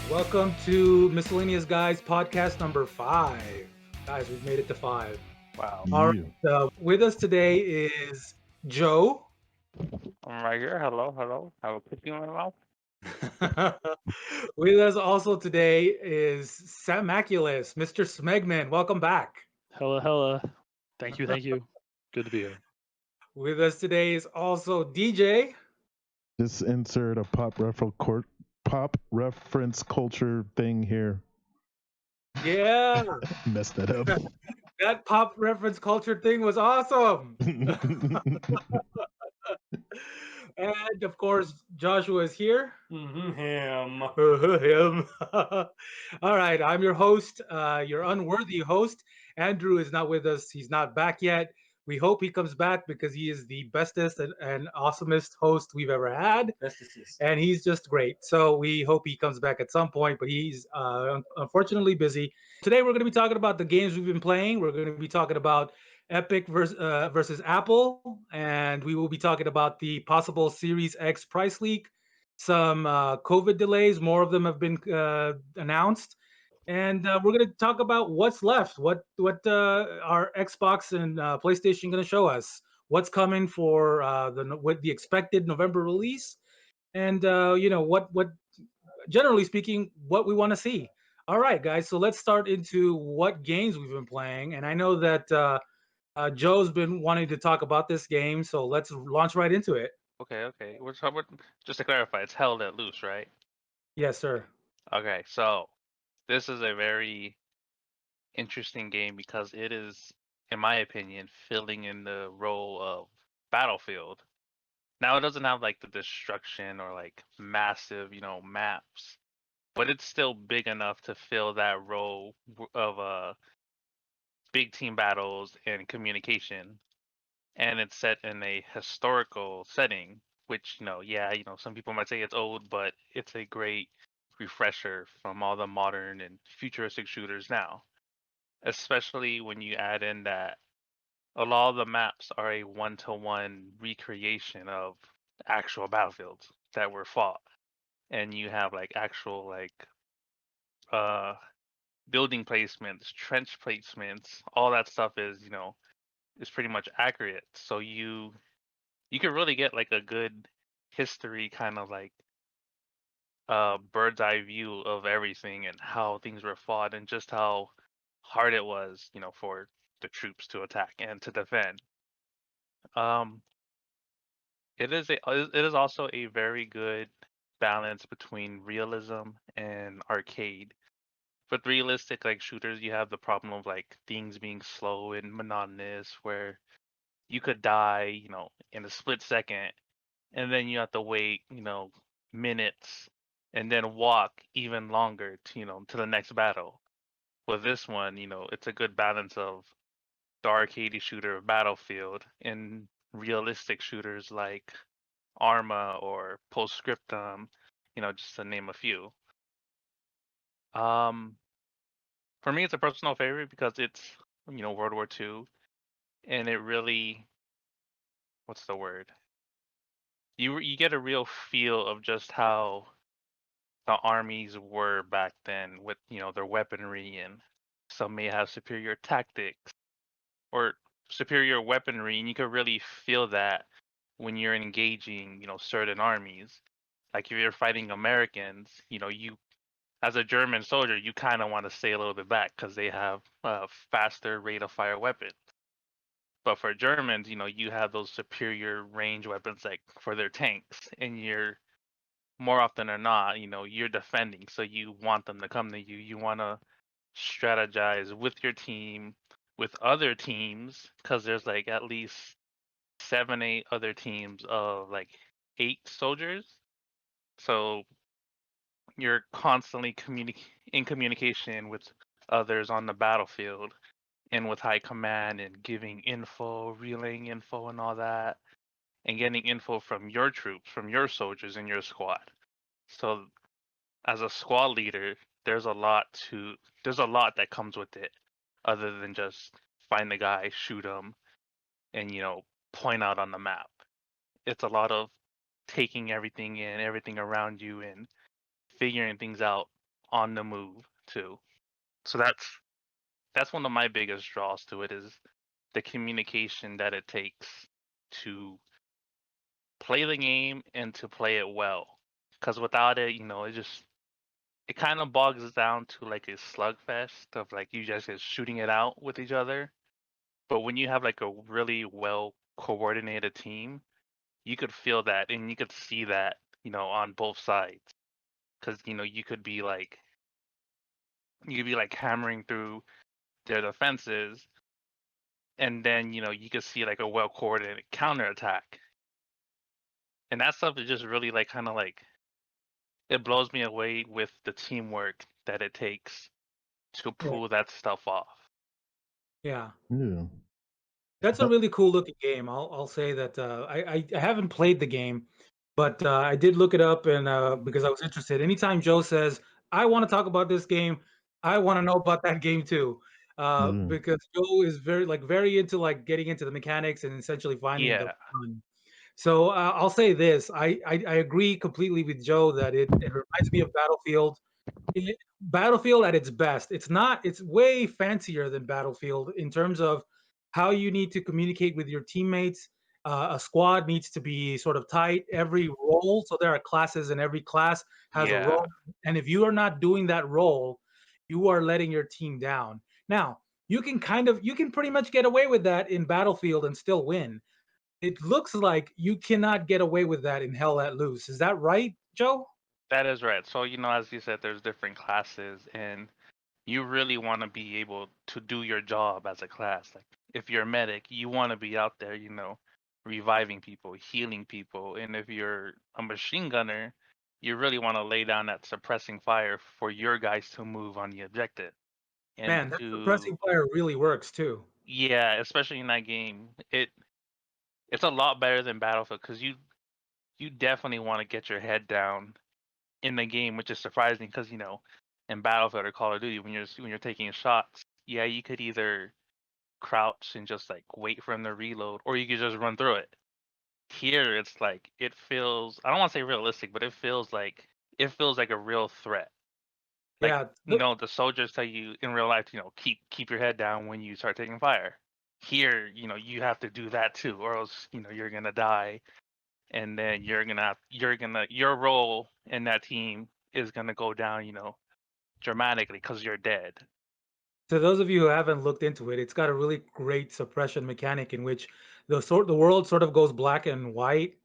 Welcome to Miscellaneous Guys Podcast number 5. Guys, we've made it to 5. Wow. All Yeah. right. With us today is Joe. I'm right here. Hello, hello. Have a cookie in my mouth. With us also today is Sam Maculus, Mr. Smegman. Welcome back. Hella, hella. Thank you, thank you. Good to be here. With us today is also DJ. Just insert a pop reference culture thing here. Yeah, Messed that up. that pop reference culture thing was awesome. And of course, Joshua is here. Him. Him. All right, I'm your host, your unworthy host. Andrew is not with us. He's not back yet. We hope he comes back because he is the bestest and awesomest host we've ever had. Bestest. And he's just great. So we hope he comes back at some point, but he's unfortunately busy. Today we're going to be talking about the games we've been playing. We're going to be talking about Epic versus Apple, and we will be talking about the possible Series X price leak, some COVID delays. More of them have been announced, and we're going to talk about what's left. What our Xbox and PlayStation going to show us? What's coming for the expected November release? And what generally speaking, what we want to see. All right, guys. So let's start into what games we've been playing, and I know that Joe's been wanting to talk about this game, so let's launch right into it. Okay. Just to clarify, it's Hell Let Loose, right? Yes, sir. Okay, so this is a very interesting game because it is, in my opinion, filling in the role of Battlefield. Now it doesn't have like the destruction or like massive, maps, but it's still big enough to fill that role of big team battles and communication. And it's set in a historical setting, which, some people might say it's old, but it's a great refresher from all the modern and futuristic shooters now, especially when you add in that a lot of the maps are a one-to-one recreation of actual battlefields that were fought. And you have like actual uh building placements, trench placements, all that stuff is pretty much accurate. So you can really get like a good history kind of like bird's eye view of everything and how things were fought and just how hard it was, for the troops to attack and to defend. Um, it is also a very good balance between realism and arcade. With realistic like shooters, you have the problem of like things being slow and monotonous, where you could die, in a split second, and then you have to wait, minutes, and then walk even longer to, to the next battle. With this one, it's a good balance of the arcade shooter of Battlefield and realistic shooters like Arma or Postscriptum, just to name a few. Um, for me, it's a personal favorite because it's, World War II, and it really, what's the word? You get a real feel of just how the armies were back then with their weaponry, and some may have superior tactics or superior weaponry, and you could really feel that when you're engaging certain armies. Like if you're fighting Americans, you as a German soldier, you kind of want to stay a little bit back because they have a faster rate of fire weapons. But for Germans, you have those superior range weapons like for their tanks, and you're more often than not, you're defending, so you want them to come to you. You want to strategize with your team, with other teams, because there's like at least 7, 8 other teams of like 8 soldiers. So you're constantly in communication with others on the battlefield and with high command and giving info, relaying info, and all that, and getting info from your troops, from your soldiers in your squad. So as a squad leader, there's a lot that comes with it, other than just find the guy, shoot him, and point out on the map. It's a lot of taking everything in, everything around you, and figuring things out on the move too. So that's one of my biggest draws to it is the communication that it takes to play the game and to play it well. Because without it, it kind of bogs down to like a slugfest of like you just shooting it out with each other. But when you have like a really well coordinated team, you could feel that and you could see that, on both sides. Because you could be like hammering through their defenses, and then you could see like a well coordinated counterattack, and that stuff is just really like kind of like it blows me away with the teamwork that it takes to Yeah. pull that stuff off. Yeah. Yeah. That's a really cool looking game. I'll say that I haven't played the game, but I did look it up and because I was interested. Anytime Joe says I want to talk about this game, I want to know about that game too, Mm. because Joe is very into like getting into the mechanics and essentially finding the Yeah, fun. So I'll say this: I agree completely with Joe that it reminds me of Battlefield. Battlefield at its best. It's not. It's way fancier than Battlefield in terms of how you need to communicate with your teammates. A squad needs to be sort of tight. Every role, so there are classes, and every class has a yeah, role. And if you are not doing that role, you are letting your team down. Now, you can pretty much get away with that in Battlefield and still win. It looks like you cannot get away with that in Hell Let Loose. Is that right, Joe? that is right. So as you said, there's different classes, and you really want to be able to do your job as a class. Like if you're a medic, you want to be out there, reviving people, healing people, and if you're a machine gunner, you really want to lay down that suppressing fire for your guys to move on the objective. And Man, that suppressing fire really works too. yeah, especially in that game, it's a lot better than Battlefield because you definitely want to get your head down in the game, which is surprising because in Battlefield or Call of Duty, when you're taking shots, yeah, you could either crouch and just like wait for him to reload, or you could just run through it. Here, it's like it feels, I don't want to say realistic, but it feels like a real threat. Like Yeah, the soldiers tell you in real life, keep your head down when you start taking fire. Here, you have to do that too, or else you're gonna die, and then your role in that team is gonna go down, dramatically because you're dead. to those of you who haven't looked into it, it's got a really great suppression mechanic in which the world sort of goes black and white,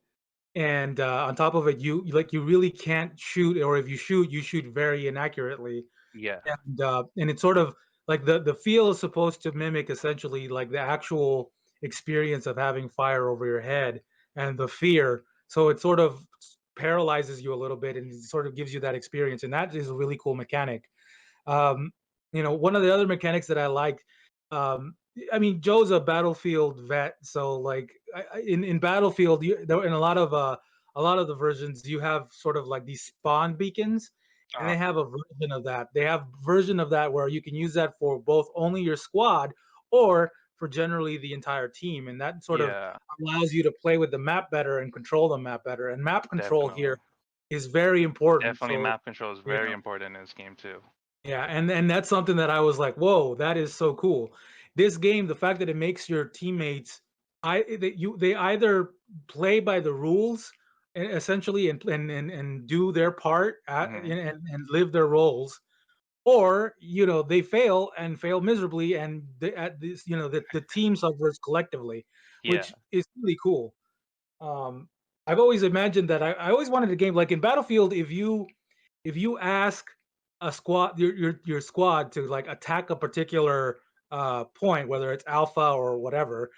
and on top of it, you really can't shoot, or if you shoot, you shoot very inaccurately, Yeah, and it's sort of like the feel is supposed to mimic essentially like the actual experience of having fire over your head and the fear. So it sort of paralyzes you a little bit and it sort of gives you that experience, and that is a really cool mechanic. Um, one of the other mechanics that I like, I mean, Joe's a Battlefield vet, so like in Battlefield, in a lot of the versions, you have sort of like these spawn beacons, and uh, they have a version of that. They have version of that where you can use that for both only your squad or for generally the entire team, and that sort of yeah, allows you to play with the map better and control the map better. And map control definitely. here is very important. Definitely, So map control is you very know, important in this game too. yeah, and that's something that I was like, "Whoa, that is so cool." This game, the fact that it makes your teammates, they either play by the rules, essentially, and do their part Hmm. and live their roles, or they fail and fail miserably, and at this, the team suffers collectively, Yeah. which is really cool. Um, I've always imagined that I always wanted a game like in Battlefield. If you ask a squad your squad to like attack a particular point, whether it's alpha or whatever,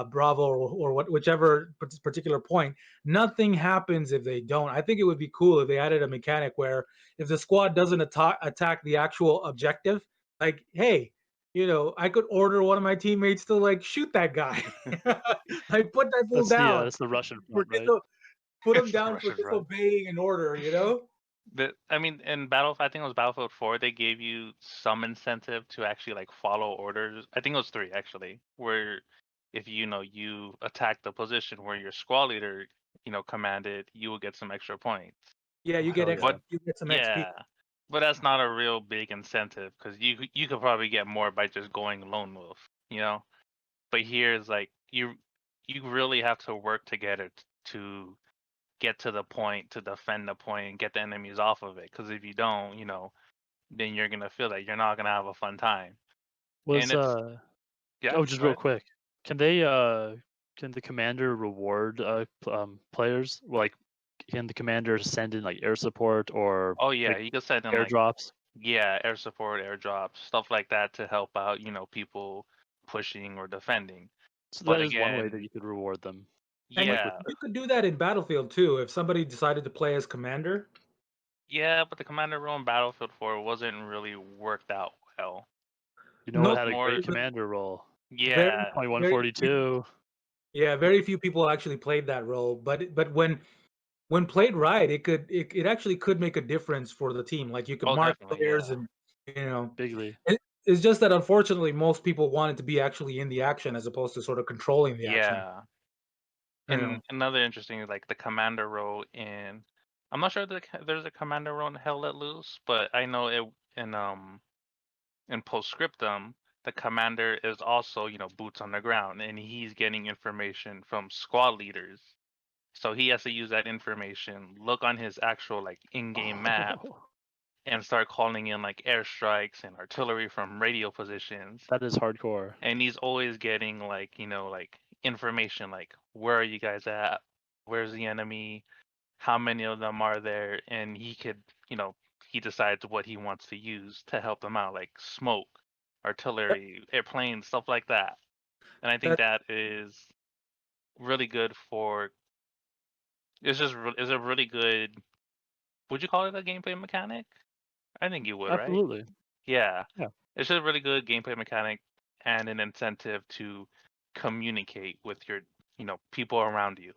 bravo or whichever particular point, nothing happens if they don't. I think it would be cool if they added a mechanic where if the squad doesn't attack the actual objective, like, hey, I could order one of my teammates to like shoot that guy, like put that fool down, That's the Russian for front, right? put him It's the down for Russian front. disobeying an order. I mean, in I think it was Battlefield 4, they gave you some incentive to actually like follow orders. I think it was 3 actually, where if you attack the position where your squad leader, commanded, you will get some extra points. Yeah, Oh hell But yeah! you get some XP. yeah, But that's not a real big incentive because you could probably get more by just going lone wolf, you know. But here is like you really have to work together to get to the point, to defend the point, and get the enemies off of it. Because if you don't, then you're gonna feel that you're not gonna have a fun time. And Was it's yeah, just go real ahead. quick. Can the commander reward players? Like, can the commander send in like air support or Oh yeah, like you can send in like airdrops? air support, airdrops, stuff like that to help out, people pushing or defending. So But that is one way that again, you could reward them. And Like with yeah, you could do that in Battlefield too. If somebody decided to play as commander, yeah, but the Commander role in Battlefield 4 wasn't really worked out well. It what was no, had a more, great commander role. very, yeah, very few, 2142. yeah, very few people actually played that role. But when played right, it actually could make a difference for the team. Like you could oh mark definitely, players, yeah, and you know, Bigly. it's just that unfortunately most people wanted to be actually in the action as opposed to sort of controlling the action. yeah. You And know, another interesting is like the Commander role in. I'm not sure that there's a Commander role in Hell Let Loose, but I know it in Postscriptum, the commander is also, boots on the ground, and he's getting information from squad leaders. So he has to use that information, look on his actual like in-game map, and start calling in like airstrikes and artillery from radio positions. That is hardcore. And he's always getting like, like information like where are you guys at? Where's the enemy? How many of them are there? And he could, he decides what he wants to use to help them out, like smoke, artillery, airplanes, stuff like that. And I think that that is really good for. Is a really good. Would you call it a gameplay mechanic? I think you would, right? Absolutely. Yeah, Yeah. it's just a really good gameplay mechanic and an incentive to communicate with your, people around you.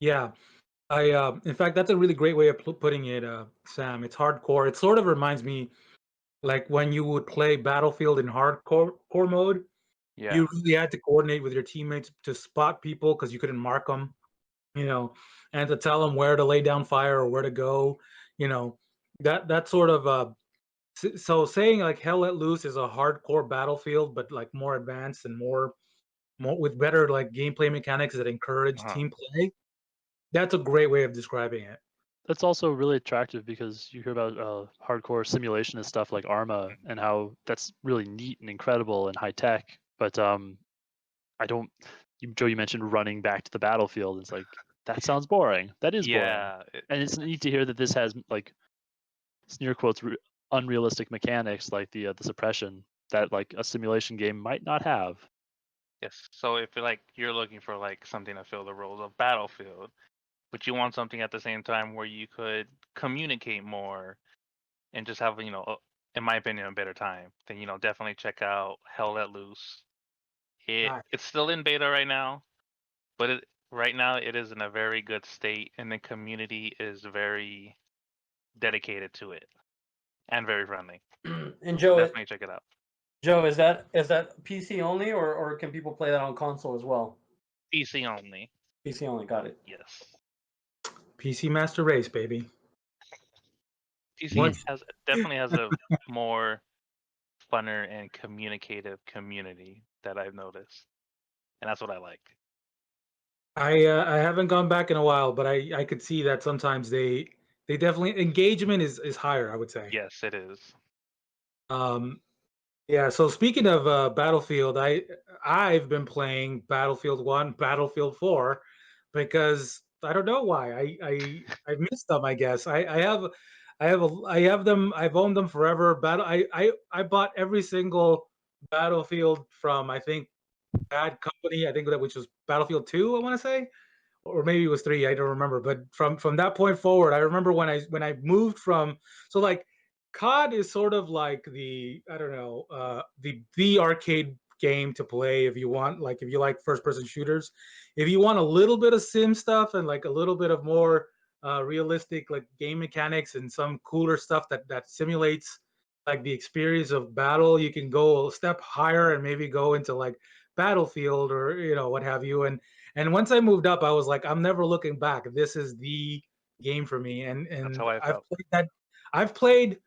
yeah. In fact, that's a really great way of putting it, Sam. It's hardcore. It sort of reminds me like when you would play Battlefield in hardcore core mode. Yeah. You really had to coordinate with your teammates to spot people because you couldn't mark them, you know, and to tell them where to lay down fire or where to go, you know, that sort of so saying like Hell Let Loose is a hardcore Battlefield, but like more advanced and more with better like gameplay mechanics that encourage Uh-huh. team play. That's a great way of describing it. That's also really attractive because you hear about hardcore simulation and stuff like Arma and how that's really neat and incredible and high tech. But I don't. Joe, you mentioned running back to the battlefield. It's like that sounds boring. That is boring. Yeah. And it's neat to hear that this has like sneer quotes unrealistic mechanics like the suppression that like a simulation game might not have. Yes. So if you're looking for like something to fill the roles of Battlefield, but you want something at the same time where you could communicate more and just have, in my opinion, a better time, then definitely check out Hell Let Loose. Nice. It's still in beta right now, but right now it is in a very good state, and the community is very dedicated to it and very friendly. And Definitely check it out. Joe, is that PC only, or can people play that on console as well? PC only. PC only, got it. Yes. PC Master Race, baby. PC Once definitely has a more funner and communicative community that I've noticed, and that's what I like. I haven't gone back in a while, but I could see that sometimes they definitely engagement is higher, I would say. Yes, it is. Um, yeah. So speaking of Battlefield, I've been playing Battlefield 1, Battlefield 4, because I don't know why I missed them. I guess I have them. I've owned them forever. I bought every single Battlefield from I think Bad Company. I think that which was Battlefield 2. I want to say, or maybe it was 3. I don't remember. But from that point forward, I remember when I moved from so like COD is sort of like the I don't know the arcade game to play if you want like if you like first person shooters. If you want a little bit of sim stuff and like a little bit of more realistic like game mechanics and some cooler stuff that simulates like the experience of battle, you can go a step higher and maybe go into like Battlefield or what have you. And once I moved up, I was like, I'm never looking back. This is the game for me. That's And how I I've felt. played that. I've played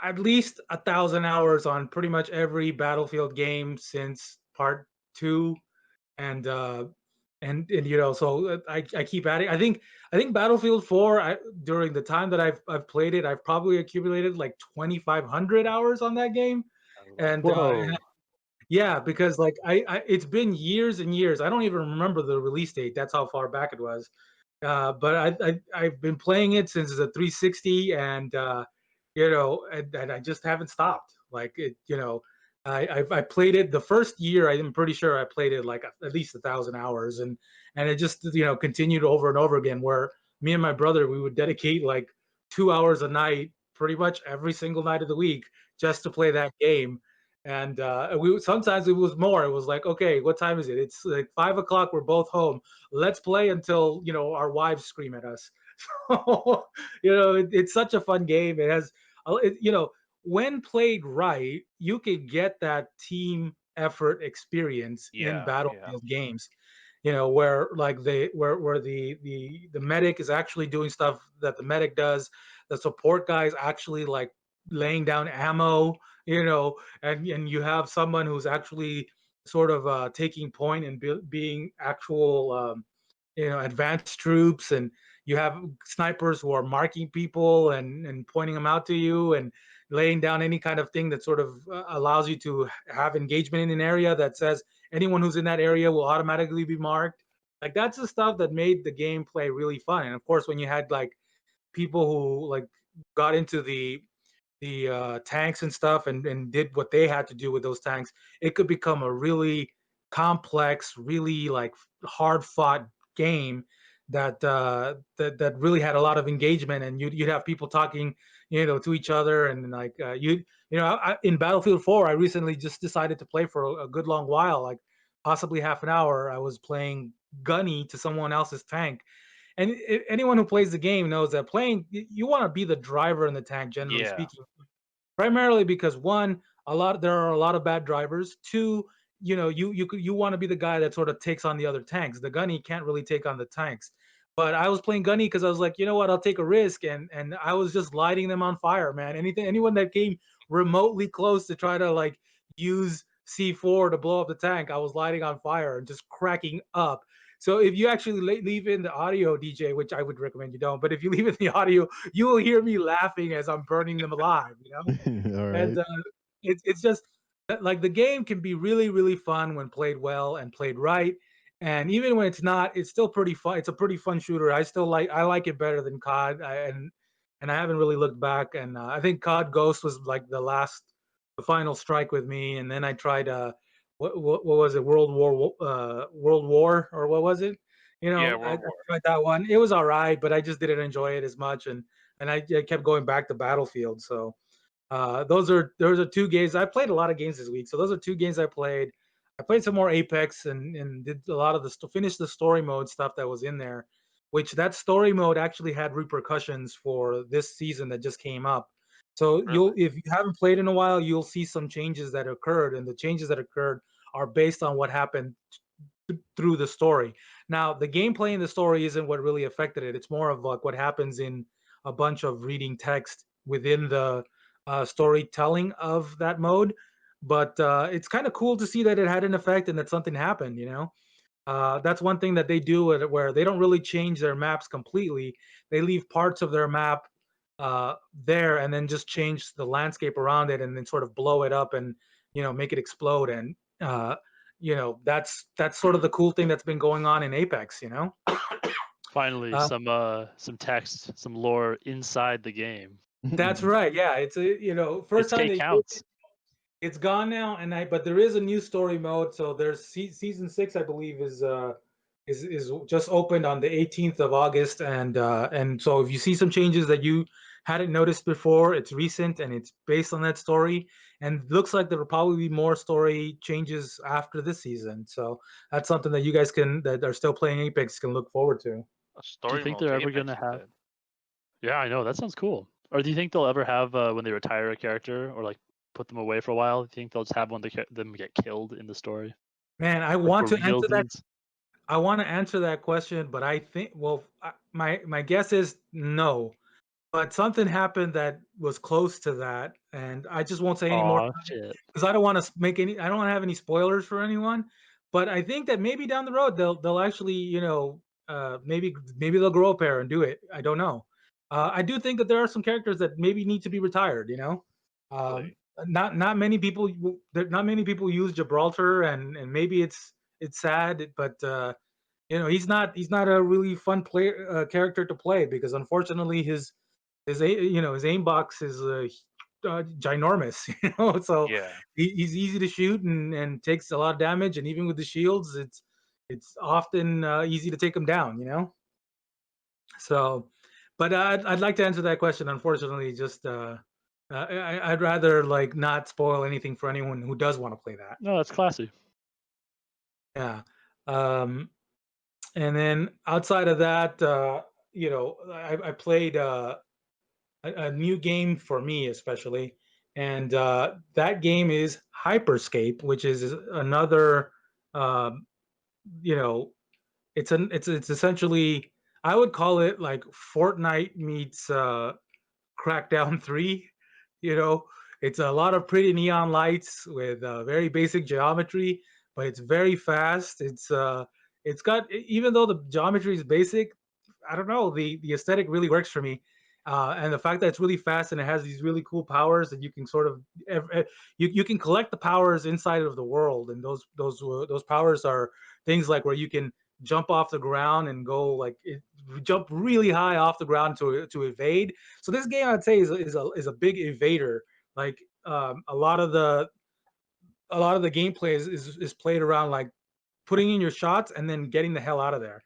at least 1,000 hours on pretty much every Battlefield game since Part Two, and so I keep adding. I think Battlefield 4. During the time that I've played it, I've probably accumulated like 2,500 hours on that game, and Whoa. yeah, because like it's been years and years. I don't even remember the release date. That's how far back it was. But I've been playing it since the 360, and and I just haven't stopped. Like it, I played it the first year. I'm pretty sure I played it like at least 1,000 hours, and it just continued over and over again. Where me and my brother, we would dedicate like 2 hours a night, pretty much every single night of the week, just to play that game. And we sometimes it was more. It was like, okay, what time is it? It's like 5 o'clock. We're both home. Let's play until our wives scream at us. So it's such a fun game. It has, when played right, you can get that team effort experience in Yeah, yeah. Battlefield games. Where like where the medic is actually doing stuff that the medic does. The support guys actually like laying down ammo. And you have someone who's actually sort of taking point and being actual advanced troops, and you have snipers who are marking people and pointing them out to you and laying down any kind of thing that sort of allows you to have engagement in an area that says anyone who's in that area will automatically be marked. Like that's the stuff that made the gameplay really fun. And of course, when you had like people who like got into the tanks and stuff and did what they had to do with those tanks, it could become a really complex, really like hard fought game that really had a lot of engagement, and you'd have people talking to each other, and like in Battlefield 4 I recently just decided to play for a good long while, like possibly half an hour. I was playing gunny to someone else's tank, and anyone who plays the game knows that playing you want to be the driver in the tank, generally Yeah. speaking, primarily because one, there are a lot of bad drivers. Two, you want to be the guy that sort of takes on the other tanks. The gunny can't really take on the tanks. But I was playing gunny because I was like, you know what, I'll take a risk, and I was just lighting them on fire, man. Anyone that came remotely close to try to like use C4 to blow up the tank, I was lighting on fire and just cracking up. So if you actually leave in the audio, DJ, which I would recommend you don't, but if you leave in the audio, you will hear me laughing as I'm burning them alive. All And right. it's just like the game can be really really fun when played well and played right, and even when it's not, it's still pretty fun. It's a pretty fun shooter. I like it better than COD, and I haven't really looked back. And I think COD Ghost was like the final strike with me. And then I tried what was it, World War, or what was it? Yeah, I World War. tried that one. It was all right, but I just didn't enjoy it as much, and I kept going back to Battlefield. So those are two games. I played a lot of games this week, so those are two games I played. I played some more Apex and did a lot of finished the story mode stuff that was in there, which that story mode actually had repercussions for this season that just came up. So Really? if you haven't played in a while, you'll see some changes that occurred, and the changes that occurred are based on what happened through the story. Now, the gameplay in the story isn't what really affected it. It's more of like what happens in a bunch of reading text within the storytelling of that mode. But it's kind of cool to see that it had an effect and that something happened. That's one thing that they do where they don't really change their maps completely. They leave parts of their map there and then just change the landscape around it and then sort of blow it up and make it explode. And that's sort of the cool thing that's been going on in Apex. Finally, Uh, some text, some lore inside the game. that's right. Yeah, it's a first time It they did counts. it's gone now, but there is a new story mode. So there's season 6, I believe, is just opened on the 18th of August, and so if you see some changes that you hadn't noticed before, it's recent and it's based on that story, and looks like there will probably be more story changes after this season. So that's something that you guys that are still playing Apex can look forward to. A Do story you think mode they're to ever Apex, gonna you have? said. Yeah, I know that sounds cool. Or do you think they'll ever have when they retire a character or like put them away for a while? Do you think they'll just have them get killed in the story, Man, like for realsies? I want to answer that question, but I think, well, my guess is no. but something happened that was close to that, and I just won't say any more Aw, shit. because I don't want to make any. I don't want to have any spoilers for anyone. But I think that maybe down the road they'll actually maybe they'll grow a pair and do it. I don't know. I do think that there are some characters that maybe need to be retired. Really? Not many people not many people use Gibraltar, and maybe it's sad, but he's not a really fun player character to play because unfortunately his aim box is ginormous, so Yeah. he's easy to shoot and takes a lot of damage, and even with the shields, it's often easy to take him down. So, but I'd like to answer that question. Unfortunately, just I'd rather like not spoil anything for anyone who does want to play that. No, that's classy. Yeah. Um, and then outside of that, I played a new game for me especially, and that game is Hyperscape, which is another, um, you know, it's essentially, I would call it like Fortnite meets Crackdown 3. You know, it's a lot of pretty neon lights with very basic geometry, but it's very fast. It's got, even though the geometry is basic, I don't know, the aesthetic really works for me. And the fact that it's really fast and it has these really cool powers that you can sort of you can collect the powers inside of the world, and those powers are things like where you can jump off the ground and go like jump really high off the ground to evade. So this game, I'd say, is a big evader. Like a lot of the gameplay is played around like putting in your shots and then getting the hell out of there,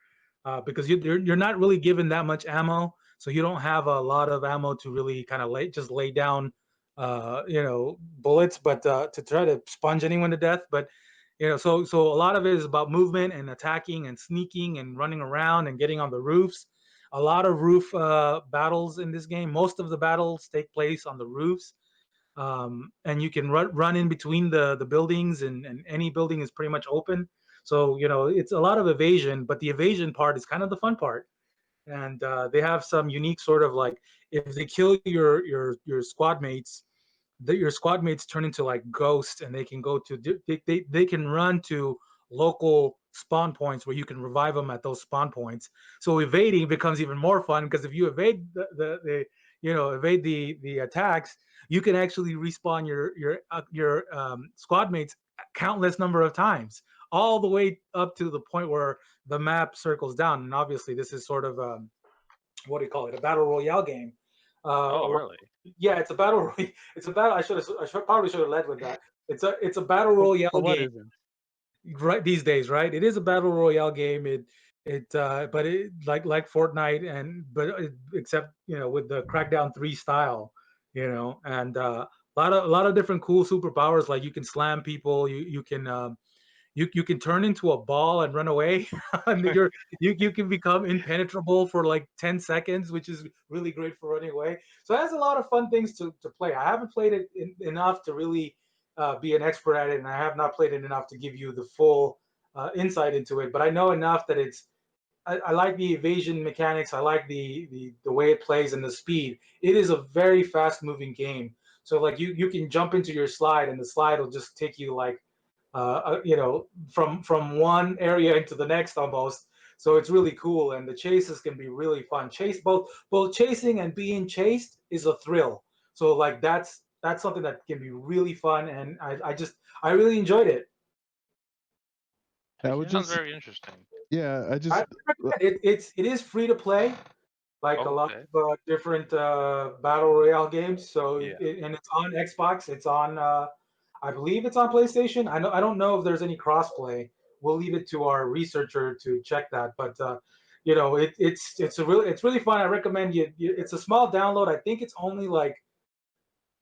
because you're not really given that much ammo, so you don't have a lot of ammo to really kind of lay down, bullets, but to try to sponge anyone to death. But so a lot of it is about movement and attacking and sneaking and running around and getting on the roofs. A lot of roof battles in this game. Most of the battles take place on the roofs, and you can run in between the buildings, and any building is pretty much open. So it's a lot of evasion, but the evasion part is kind of the fun part. And they have some unique sort of like, if they kill your squad mates, that your squad mates turn into like ghosts, and they can go to they can run to local spawn points where you can revive them at those spawn points. So evading becomes even more fun, because if you evade evade the attacks, you can actually respawn your squad mates countless number of times, all the way up to the point where the map circles down. And obviously this is sort of what do you call it, a battle royale game. Oh, uh, really? yeah, it's a battle. It's a battle. Probably should have led with that. It's a battle royale But what game isn't? right these days, right? It is a battle royale game. But it like Fortnite, and except with the Crackdown 3 style, and a lot of different cool superpowers. Like you can slam people. You can turn into a ball and run away. And you can become impenetrable for like 10 seconds, which is really great for running away. So it has a lot of fun things to play. I haven't played it enough to really be an expert at it, and I have not played it enough to give you the full insight into it. But I know enough that I like the evasion mechanics. I like the way it plays and the speed. It is a very fast moving game. So like you can jump into your slide, and the slide will just take you like from one area into the next almost. So it's really cool, and the chases can be really fun. Both chasing and being chased is a thrill. So like that's something that can be really fun, and I really enjoyed it. I It would sounds just, very interesting. yeah, I I just, recommend it. It is free to play, like a Oh, lot okay. of different battle royale games. So Yeah. and it's on Xbox. It's on I believe it's on PlayStation. I don't know if there's any crossplay. We'll leave it to our researcher to check that. But it's really fun. I recommend you. It's a small download. I think it's only like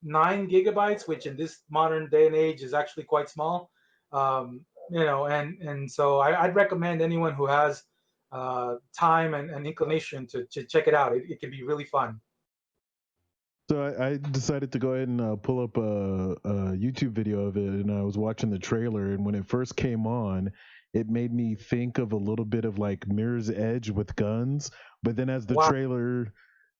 9 gigabytes, which in this modern day and age is actually quite small. And so I'd recommend anyone who has time and inclination to check it out. It can be really fun. so I decided to go ahead and pull up a YouTube video of it, and I was watching the trailer, and when it first came on, it made me think of a little bit of like Mirror's Edge with guns. But then as the Wow. trailer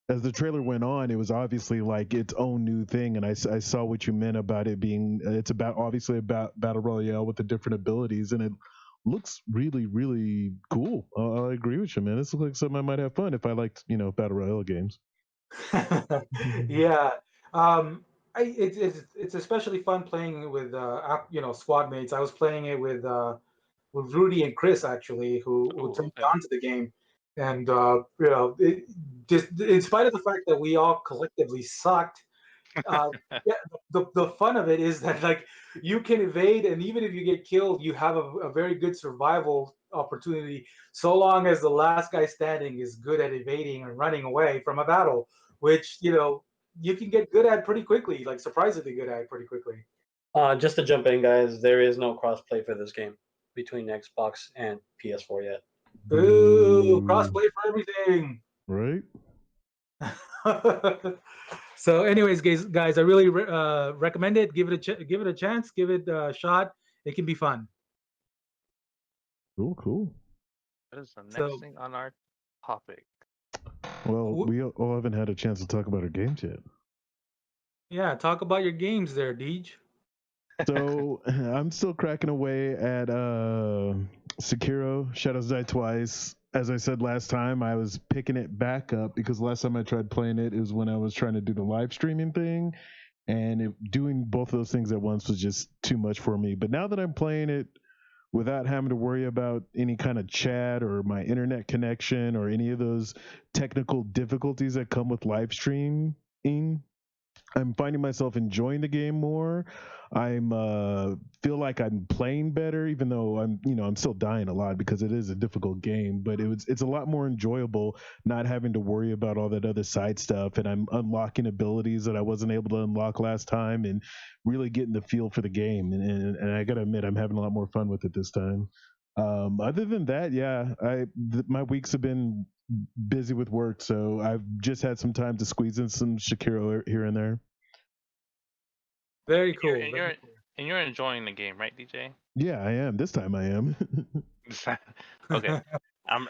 as the trailer went on, it was obviously like its own new thing, and I saw what you meant about it being it's about obviously about battle royale with the different abilities, and it looks really really cool. I agree with you, man. This looks like something I might have fun if I liked battle royale games. Yeah. Um, it's especially fun playing with squad mates. I was playing it with Rudy and Chris actually, who Oh, turned me okay. on to the game, and just in spite of the fact that we all collectively sucked. Uh, yeah, the fun of it is that like you can evade, and even if you get killed, you have a very good survival opportunity, so long as the last guy standing is good at evading and running away from a battle, which you can get good at pretty quickly, like surprisingly good at pretty quickly. Just to jump in, guys, there is no crossplay for this game between Xbox and PS4 yet. Ooh, Boo. crossplay for everything. Right? So, anyways, guys, I really recommend it. Give it give it a chance. Give it a shot. It can be fun. Cool. What is the next So, thing on our topic? Well, wh- we all haven't had a chance to talk about our games yet. yeah, talk about your games there, Deej. So I'm still cracking away at Sekiro Shadows Die Twice. As I said last time, I was picking it back up because last time I tried playing it was when I was trying to do the live streaming thing, and doing both of those things at once was just too much for me. But now that I'm playing it without having to worry about any kind of chat or my internet connection or any of those technical difficulties that come with live streaming, I'm finding myself enjoying the game more. I'm feel like I'm playing better, even though I'm still dying a lot because it is a difficult game. But it's a lot more enjoyable not having to worry about all that other side stuff, and I'm unlocking abilities that I wasn't able to unlock last time, and really getting the feel for the game. And I gotta admit, I'm having a lot more fun with it this time. Other than that, yeah, my weeks have been busy with work, so I've just had some time to squeeze in some Shakiro here and there. Very And you're, cool. and Very you're cool. and you're enjoying the game, right, DJ? Yeah, I am. This time I am. Okay. I'm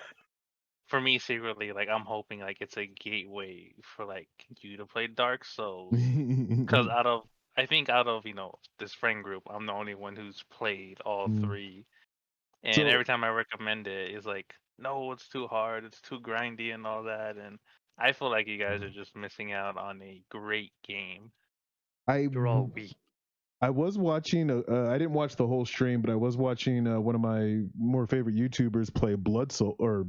For me secretly, like I'm hoping like it's a gateway for like you to play Dark Souls. Because I think out of this friend group, I'm the only one who's played all three. And So every time I recommend it, it's like, no, it's too hard, it's too grindy and all that. And I feel like you guys are just missing out on a great game. I You're all weak. I was watching. I didn't watch the whole stream, but I was watching one of my more favorite YouTubers play Blood Soul or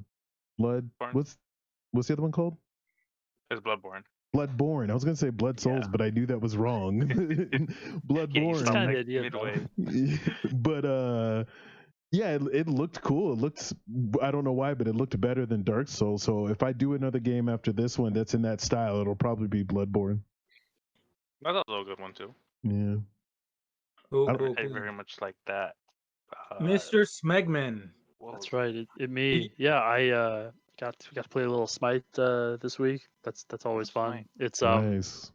Blood. Born What's the other one called? is Bloodborne. Bloodborne. I was gonna say Blood Yeah. Souls, but I knew that was wrong. Yeah, you It's stopped kind Bloodborne. of the like idea, though. midway. But yeah, it looked cool. It looked, I don't know why, but it looked better than Dark Souls. So if I do another game after this one that's in that style, it'll probably be Bloodborne. That's also a good one too. Yeah. Cool, I, cool, I cool. very much like that. Mr. Smegman. What That's was right. It me. Yeah, I got to play a little Smite this week. That's always fun. Smite?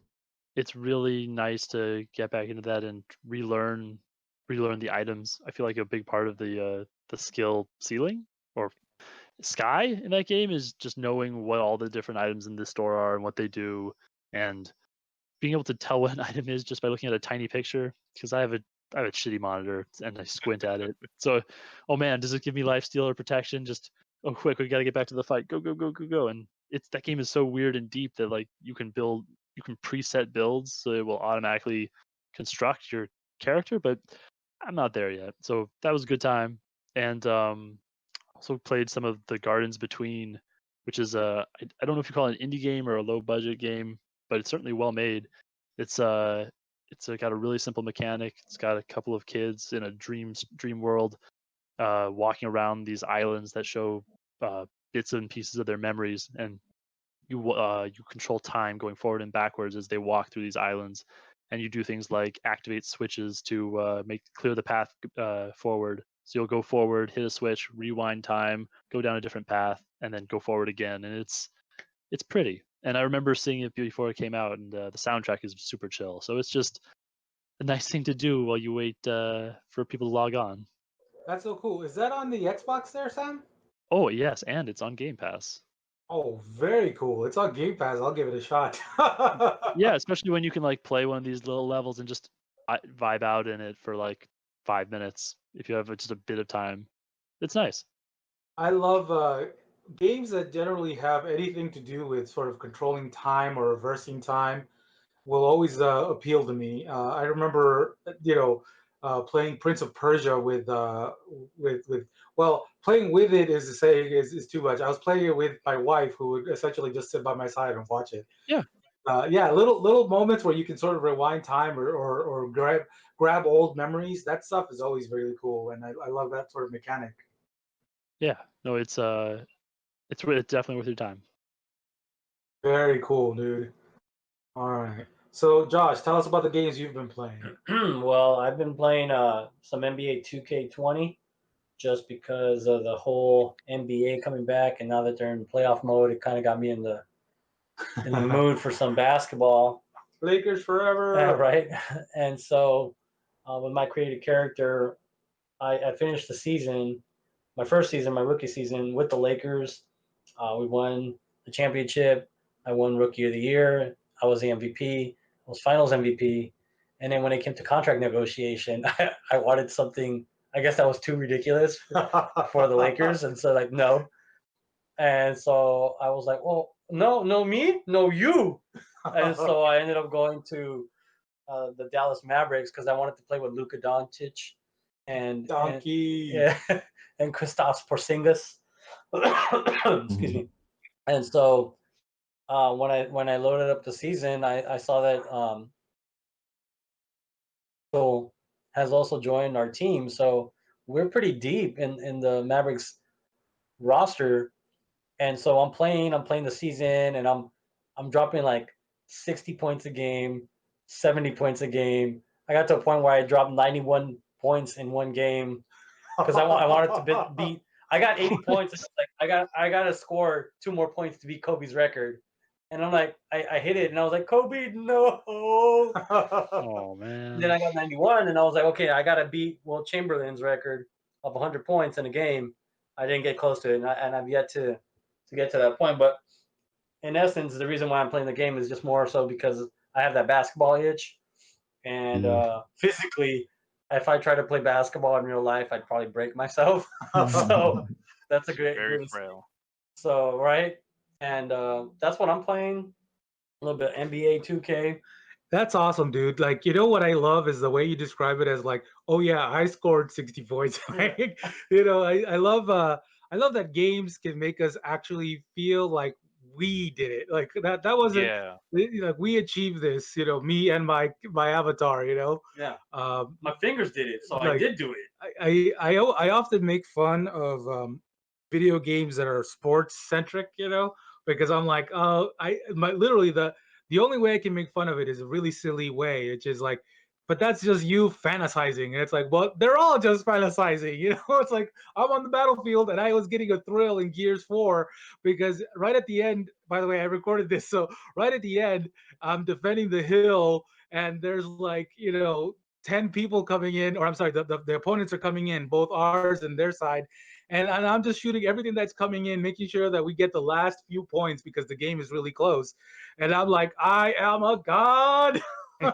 It's really nice to get back into that and relearn the items. I feel like a big part of the skill ceiling or sky in that game is just knowing what all the different items in this store are and what they do, and being able to tell what an item is just by looking at a tiny picture. Because I have a shitty monitor and I squint at it. So, oh man, does it give me life steal or protection? Just oh quick, we got to get back to the fight. Go go go go go. And it's that game is so weird and deep that like you can preset builds so it will automatically construct your character, but I'm not there yet. So that was a good time. And also played some of the Gardens Between, which is I don't know if you call it an indie game or a low budget game, but it's certainly well made. It's got a really simple mechanic. It's got a couple of kids in a dream world, walking around these islands that show bits and pieces of their memories, and you control time going forward and backwards as they walk through these islands, and you do things like activate switches to make clear the path forward. So you'll go forward, hit a switch, rewind time, go down a different path, and then go forward again, and it's pretty. And I remember seeing it before it came out, and the soundtrack is super chill. So it's just a nice thing to do while you wait for people to log on. That's so cool. Is that on the Xbox there, Sam? Oh yes, and it's on Game Pass. Oh, very cool. It's on Game Pass. I'll give it a shot. Yeah, especially when you can like play one of these little levels and just vibe out in it for like 5 minutes if you have just a bit of time. It's nice. I love games that generally have anything to do with sort of controlling time or reversing time will always appeal to me. I remember, playing Prince of Persia with playing with it is to say is too much. I was playing it with my wife, who would essentially just sit by my side and watch it. Yeah. Yeah, little moments where you can sort of rewind time or grab old memories. That stuff is always really cool, and I love that sort of mechanic. Yeah. No, it's definitely worth your time. Very cool, dude. All right. So, Josh, tell us about the games you've been playing. Well, I've been playing some NBA 2K20 just because of the whole NBA coming back, and now that they're in playoff mode, it kind of got me in the mood for some basketball. Lakers forever. Yeah, right. And so, with my created character, I finished the season, my first season, my rookie season with the Lakers. We won the championship. I won Rookie of the Year. I was the MVP. I was Finals MVP. And then when it came to contract negotiation, I wanted something. I guess that was too ridiculous for the Lakers, and so like no. And so I was like, well, no me, no you. And so I ended up going to the Dallas Mavericks because I wanted to play with Luka Doncic and Donkey. yeah, and Kristaps Porzingis. Excuse me. And so when I loaded up the season, I saw that Phil has also joined our team. So we're pretty deep in the Mavericks roster. And so I'm playing the season, and I'm dropping like 60 points a game, 70 points a game. I got to a point where I dropped 91 points in one game because I wanted to beat. I got 80 points. And like I got to score 2 more points to beat Kobe's record, and I'm like I hit it, and I was like, Kobe, no. Oh man. Then I got 91, and I was like, okay, I got to beat Will Chamberlain's record of 100 points in a game. I didn't get close to it, and I've yet to get to that point. But in essence, the reason why I'm playing the game is just more so because I have that basketball itch, and physically, if I try to play basketball in real life, I'd probably break myself. So that's a great. Very frail. So right, and that's what I'm playing. A little bit NBA 2K. That's awesome, dude. Like, you know what I love is the way you describe it as like, oh yeah, I scored 60 points. Like, I love that games can make us actually feel like we did it. Like that wasn't Yeah. like we achieved this, me and my avatar, Yeah, Um my fingers did it, so I like did do it. I often make fun of video games that are sports centric, because I'm like, oh, literally the only way I can make fun of it is a really silly way, which is like, but that's just you fantasizing. And it's like, well, they're all just fantasizing, It's like I'm on the battlefield and I was getting a thrill in Gears 4 because right at the end, by the way, I recorded this, so right at the end, I'm defending the hill and there's like, 10 people coming in, or I'm sorry, the opponents are coming in, both ours and their side. And I'm just shooting everything that's coming in, making sure that we get the last few points because the game is really close. And I'm like, I am a god. So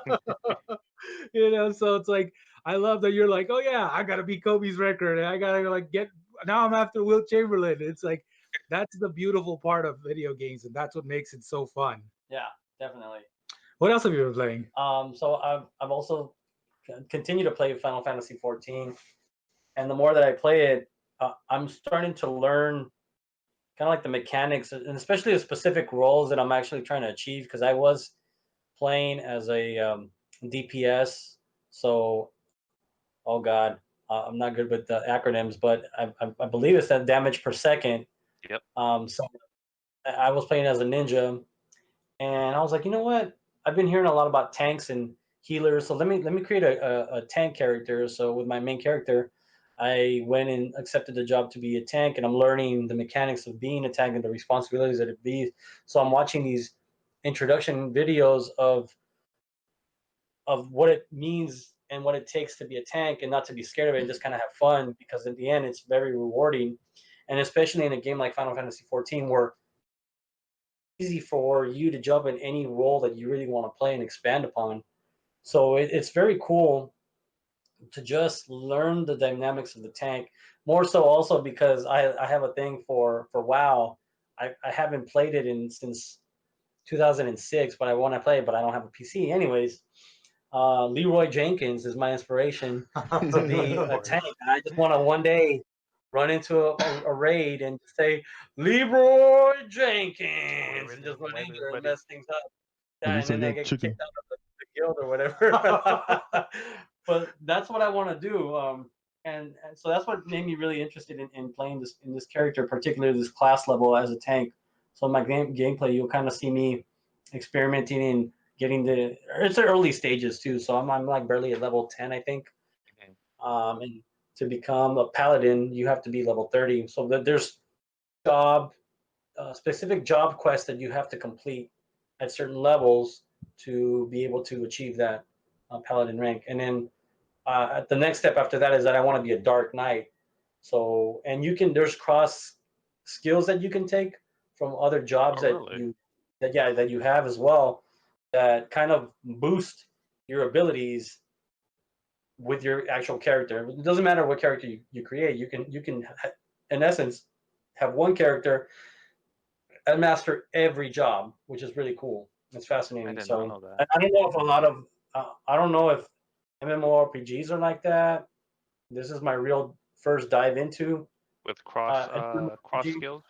it's like, I love that you're like, oh yeah, I gotta beat Kobe's record. And I gotta like now I'm after Wilt Chamberlain. It's like, that's the beautiful part of video games. And that's what makes it so fun. Yeah, definitely. What else have you been playing? So I've also continued to play Final Fantasy 14, and the more that I play it, I'm starting to learn kind of like the mechanics, and especially the specific roles that I'm actually trying to achieve. Because I was playing as a DPS, so oh god, I'm not good with the acronyms, but I believe it's that damage per second. Yep. So I was playing as a ninja, and I was like, you know what? I've been hearing a lot about tanks and healers, so let me create a tank character. So with my main character, I went and accepted the job to be a tank, and I'm learning the mechanics of being a tank and the responsibilities that it be. So I'm watching these introduction videos of what it means and what it takes to be a tank, and not to be scared of it and just kind of have fun, because in the end it's very rewarding. And especially in a game like Final Fantasy 14, where easy for you to jump in any role that you really want to play and expand upon. So it's very cool to just learn the dynamics of the tank. More so also because I have a thing for WoW. I haven't played it since 2006, but I want to play it, but I don't have a PC. Anyways, Leroy Jenkins is my inspiration to be a tank. And I just want to one day run into a raid and say Leroy Jenkins and just run in there and mess things up. At Yeah, and least I then they got get chicken. kicked out of the guild or whatever. But that's what I want to do. And so that's what made me really interested in playing this character, particularly this class level as a tank. So in my gameplay, you'll kind of see me experimenting in getting it's the early stages too. So I'm like barely at level 10, I think. Okay. And to become a paladin, you have to be level 30. So there's job specific job quests that you have to complete at certain levels to be able to achieve that paladin rank. And then the next step after that is that I want to be a dark knight. So and there's cross skills that you can take from other jobs Oh, really? that you have as well that kind of boost your abilities with your actual character. It doesn't matter what character you create. You can in essence have one character and master every job, which is really cool. It's I fascinating. did not So know that. I don't know if a lot of I don't know if MMORPGs are like that. This is my real first dive into With an cross MMORPG. skills.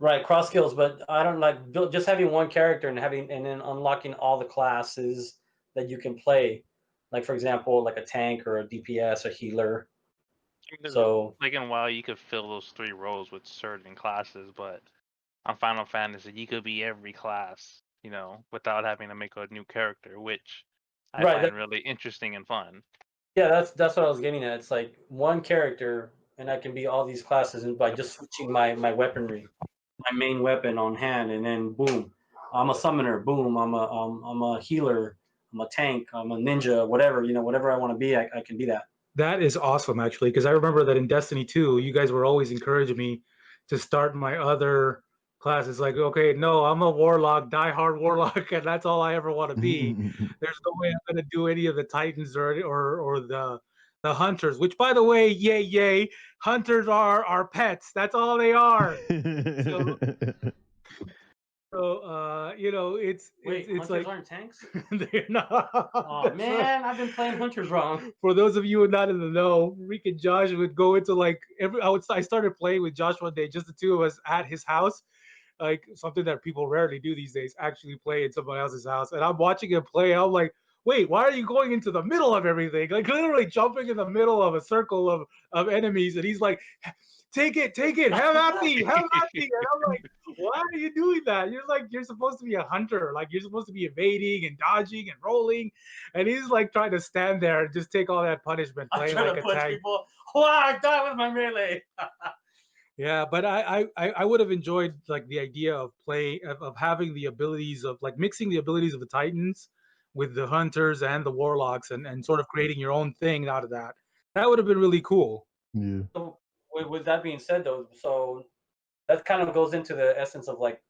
Right, cross skills, but I don't like just having one character and then unlocking all the classes that you can play. Like for example, like a tank or a DPS, a healer. Because So like in WoW, you could fill those 3 roles with certain classes, but on Final Fantasy, you could be every class, without having to make a new character, which I right, find really interesting and fun. yeah, that's what I was getting at. It's like one character, and I can be all these classes, and by Yep. just switching my weaponry, my main weapon on hand, and then boom, I'm a summoner. Boom, I'm a healer. I'm a tank. I'm a ninja. Whatever whatever I want to be, I can be that. That is awesome, actually, because I remember that in Destiny 2, you guys were always encouraging me to start my other classes. Like, okay, no, I'm a warlock, die-hard warlock, and that's all I ever want to be. There's no way I'm going to do any of the Titans or the hunters. Which, by the way, yay, hunters are our pets. That's all they are. So, Wait, it's hunters like aren't tanks? they're not. Oh man, I've been playing hunters wrong. For those of you who are not in the know, Rick and Josh would go into like I started playing with Josh one day, just the two of us at his house, like something that people rarely do these days, actually play in somebody else's house. And I'm watching him play, and I'm like, wait, why are you going into the middle of everything? Like literally jumping in the middle of a circle of enemies, and he's like, take it, have at me. And I'm like, why are you doing that? You're supposed to be a hunter, like you're supposed to be evading and dodging and rolling, and he's like trying to stand there and just take all that punishment, I'm playing trying like to a punch tank. people. Wow, I died with my melee. Yeah, but I would have enjoyed like the idea of playing of having the abilities of like mixing the abilities of the Titans with the hunters and the warlocks and sort of creating your own thing out of that. That would have been really cool. Yeah. So with that being said, though, so that kind of goes into the essence of like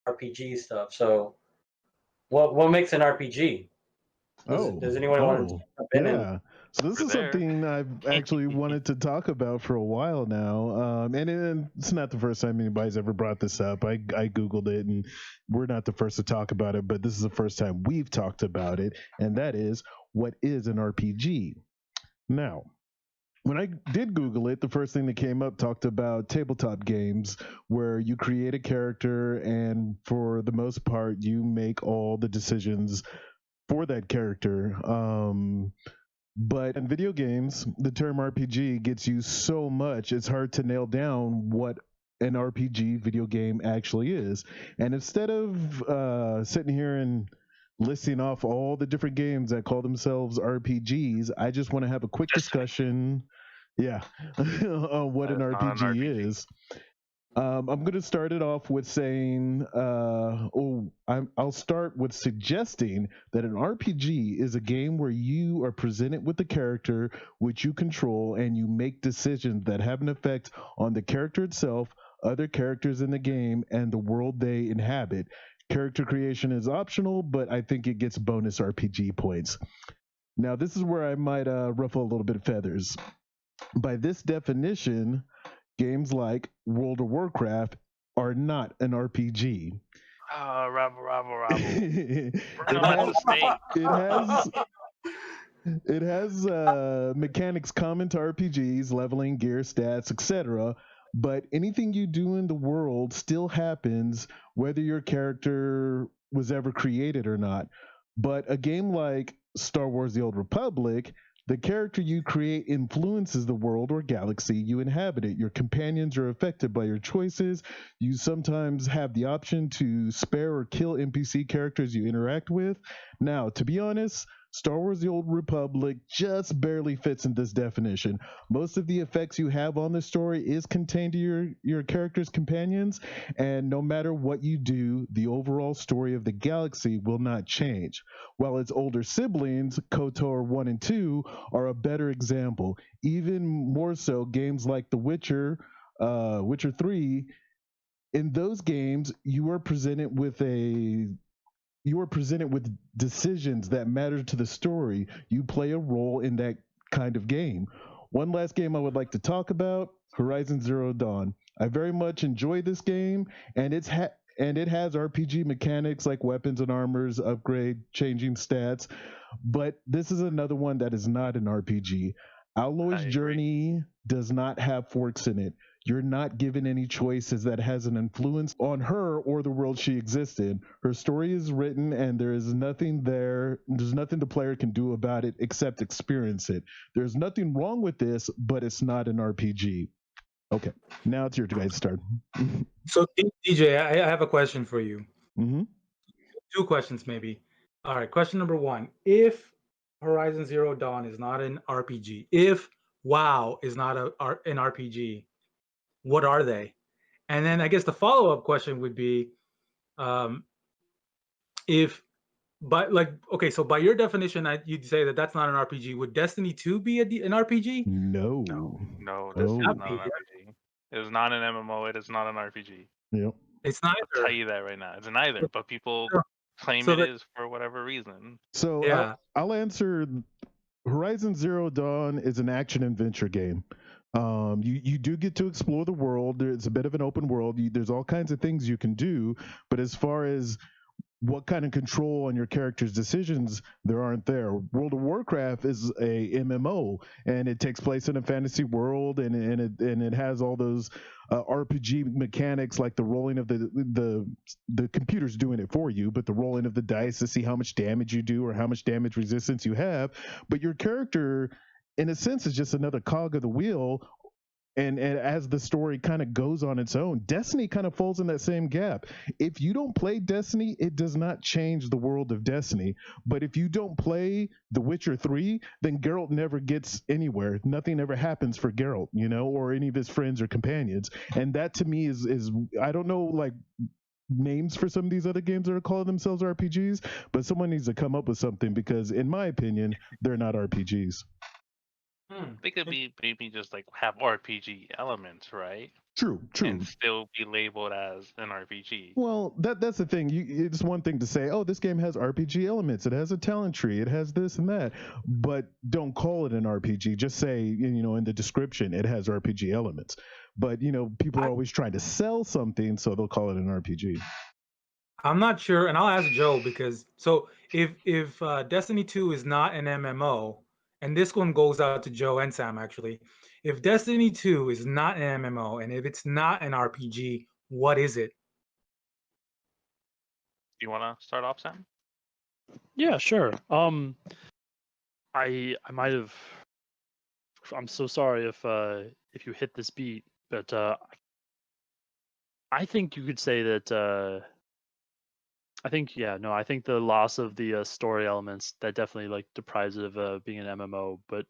RPG stuff. So what makes an RPG? Does anyone want to jump in? And Yeah. So this Over is there. something I've actually wanted to talk about for a while now, and it's not the first time anybody's ever brought this up. I googled it, and we're not the first to talk about it, but this is the first time we've talked about it, and that is what is an RPG. Now, when I did Google it, the first thing that came up talked about tabletop games where you create a character, and for the most part, you make all the decisions for that character. But in video games, the term RPG gets used so much, it's hard to nail down what an RPG video game actually is. And instead of sitting here and listing off all the different games that call themselves RPGs, I just want to have a quick discussion, yeah, on what That an is not an RPG RPG. is. I'm going to start it off with saying, I'll start with suggesting that an RPG is a game where you are presented with a character which you control and you make decisions that have an effect on the character itself, other characters in the game, and the world they inhabit. Character creation is optional, but I think it gets bonus RPG points. Now, this is where I might ruffle a little bit of feathers. By this definition, games like World of Warcraft are not an RPG. Rabble. it Burn 'em at the stake. it has mechanics common to RPGs, leveling, gear, stats, etc. But anything you do in the world still happens whether your character was ever created or not. But a game like Star Wars: The Old Republic, the character you create influences the world or galaxy you inhabit. Your companions are affected by your choices. You sometimes have the option to spare or kill NPC characters you interact with. Now, to be honest, Star Wars: The Old Republic just barely fits in this definition. Most of the effects you have on the story is contained to your character's companions, and no matter what you do, the overall story of the galaxy will not change. While its older siblings, KOTOR 1 and 2, are a better example. Even more so, games like The Witcher, Witcher 3, in those games, you are presented with decisions that matter to the story. You play a role in that kind of game. One last game I would like to talk about, Horizon Zero Dawn. I very much enjoy this game, and it has RPG mechanics like weapons and armors, upgrade, changing stats, but this is another one that is not an RPG. Aloy's journey does not have forks in it. You're not given any choices that has an influence on her or the world she exists in. Her story is written, and there is nothing there. There's nothing the player can do about it except experience it. There's nothing wrong with this, but it's not an RPG. Okay, now it's your guys' turn. So DJ, I have a question for you. Mm-hmm. 2 questions maybe. All right, question number 1. If Horizon Zero Dawn is not an RPG, if WoW is not an RPG, what are they? And then I guess the follow-up question would be, if okay, so by your definition, you'd say that that's not an RPG. Would Destiny 2 be an RPG? No. No, this is Oh. not an RPG. It is not an MMO. It is not an RPG. Yep. It's I'll neither. tell you that right now. It's neither, but people claim So it that- is for whatever reason. So Yeah. I'll answer. Horizon Zero Dawn is an action adventure game. You do get to explore the world. It's a bit of an open world. There's all kinds of things you can do, but as far as what kind of control on your character's decisions there aren't there. World of Warcraft is a MMO, and it takes place in a fantasy world, and it has all those RPG mechanics like the rolling of the computer's doing it for you, but the rolling of the dice to see how much damage you do or how much damage resistance you have. But your character, in a sense, is just another cog of the wheel. And as the story kind of goes on its own, Destiny kind of falls in that same gap. If you don't play Destiny, it does not change the world of Destiny. But if you don't play The Witcher 3, then Geralt never gets anywhere. Nothing ever happens for Geralt, or any of his friends or companions. And that to me is I don't know, like, names for some of these other games that are calling themselves RPGs, but someone needs to come up with something, because in my opinion, they're not RPGs. They could be maybe just like have RPG elements, right? True. And still be labeled as an RPG. Well, that's the thing. It's one thing to say, oh, this game has RPG elements. It has a talent tree. It has this and that. But don't call it an RPG. Just say, in the description, it has RPG elements. But, people are always trying to sell something, so they'll call it an RPG. I'm not sure, and I'll ask Joe, because if Destiny 2 is not an MMO, and this one goes out to Joe and Sam actually, if Destiny 2 is not an MMO, and if it's not an RPG, what is it? Do you want to start off, Sam? Yeah, sure. I might have. I'm so sorry if you hit this beat, but I think you could say that. I think the loss of the story elements that definitely like deprives it of being an MMO, but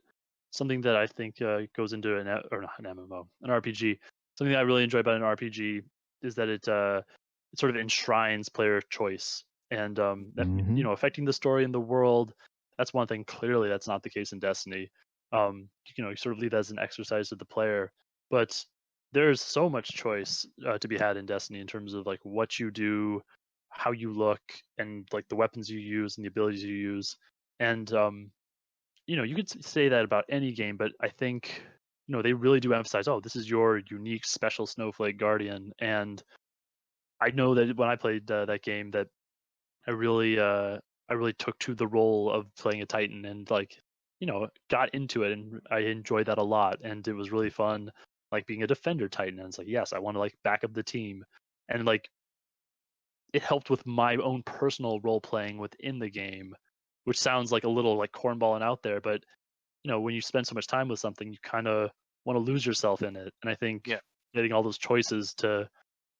something that I think goes into or not an MMO, an RPG. Something that I really enjoy about an RPG is that it sort of enshrines player choice, and that, affecting the story and the world. That's one thing. Clearly, that's not the case in Destiny. You sort of leave that as an exercise to the player, but there's so much choice to be had in Destiny in terms of like what you do, how you look, and like the weapons you use and the abilities you use. And you could say that about any game, but I think they really do emphasize, oh, this is your unique special snowflake guardian. And I know that when I played that game, that I really took to the role of playing a Titan and like got into it, and I enjoyed that a lot, and it was really fun, like being a defender Titan. And it's like, yes, I want to like back up the team, and like it helped with my own personal role playing within the game, which sounds like a little like cornball and out there, but when you spend so much time with something, you kind of want to lose yourself in it. And I think Yeah. getting all those choices to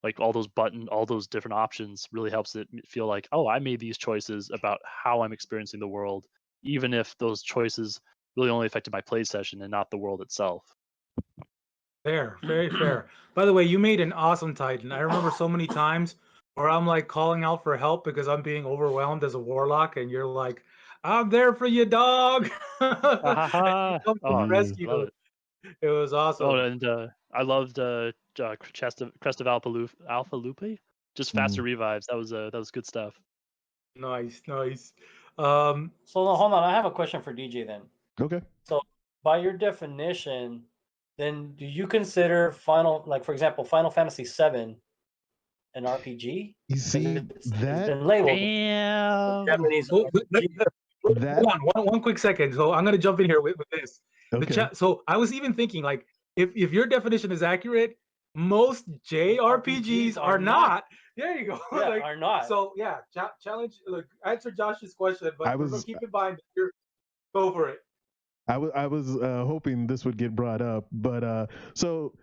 like all those different options really helps it feel like, oh, I made these choices about how I'm experiencing the world, even if those choices really only affected my play session and not the world itself. Fair, very fair. By the way, you made an awesome Titan. I remember so many times where I'm like calling out for help because I'm being overwhelmed as a warlock, and you're like, "I'm there for you, dog." And you come to the Oh, Yeah. rescue. I love it. It was Oh, awesome. and I loved Crest of Alpha Lupe. Just faster revives. That was good stuff. Nice, nice. So no, hold on, I have a question for DJ then. Okay. So by your definition, then do you consider for example, Final Fantasy VII an RPG? You 'Cause see it's that been labeled Damn. Japanese So, RPG. that hold on, one quick second. So I'm gonna jump in here with this. The okay. chat. So I was even thinking, like, if your definition is accurate, most JRPGs are not. There you go. Yeah, Like, are not. so yeah, challenge. Look, answer Josh's question, I but was keep in mind that you're go for it. I was hoping this would get brought up, but so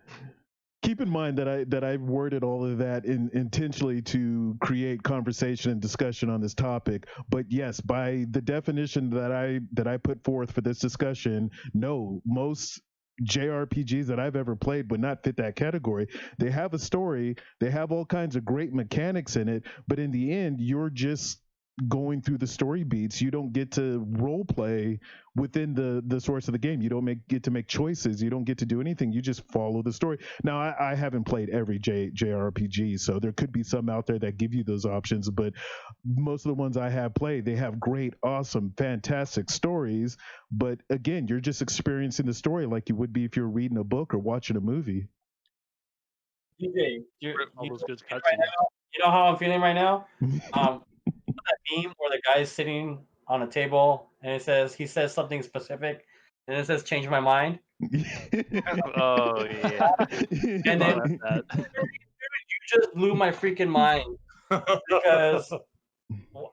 keep in mind that I worded all of that intentionally to create conversation and discussion on this topic. But yes, by the definition that I put forth for this discussion, no, most JRPGs that I've ever played would not fit that category. They have a story, they have all kinds of great mechanics in it, but in the end, you're just going through the story beats. You don't get to role play within the source of the game. You don't get to make choices. You don't get to do anything. You just follow the story. Now, I haven't played every JRPG, so there could be some out there that give you those options, but most of the ones I have played, they have great, awesome, fantastic stories. But again, you're just experiencing the story like you would be if you're reading a book or watching a movie. DJ, All those good right cutscenes. now, you know how I'm feeling right now? That meme where the guy is sitting on a table and he says something specific, and it says change my mind. Oh yeah. And then That. you just blew my freaking mind because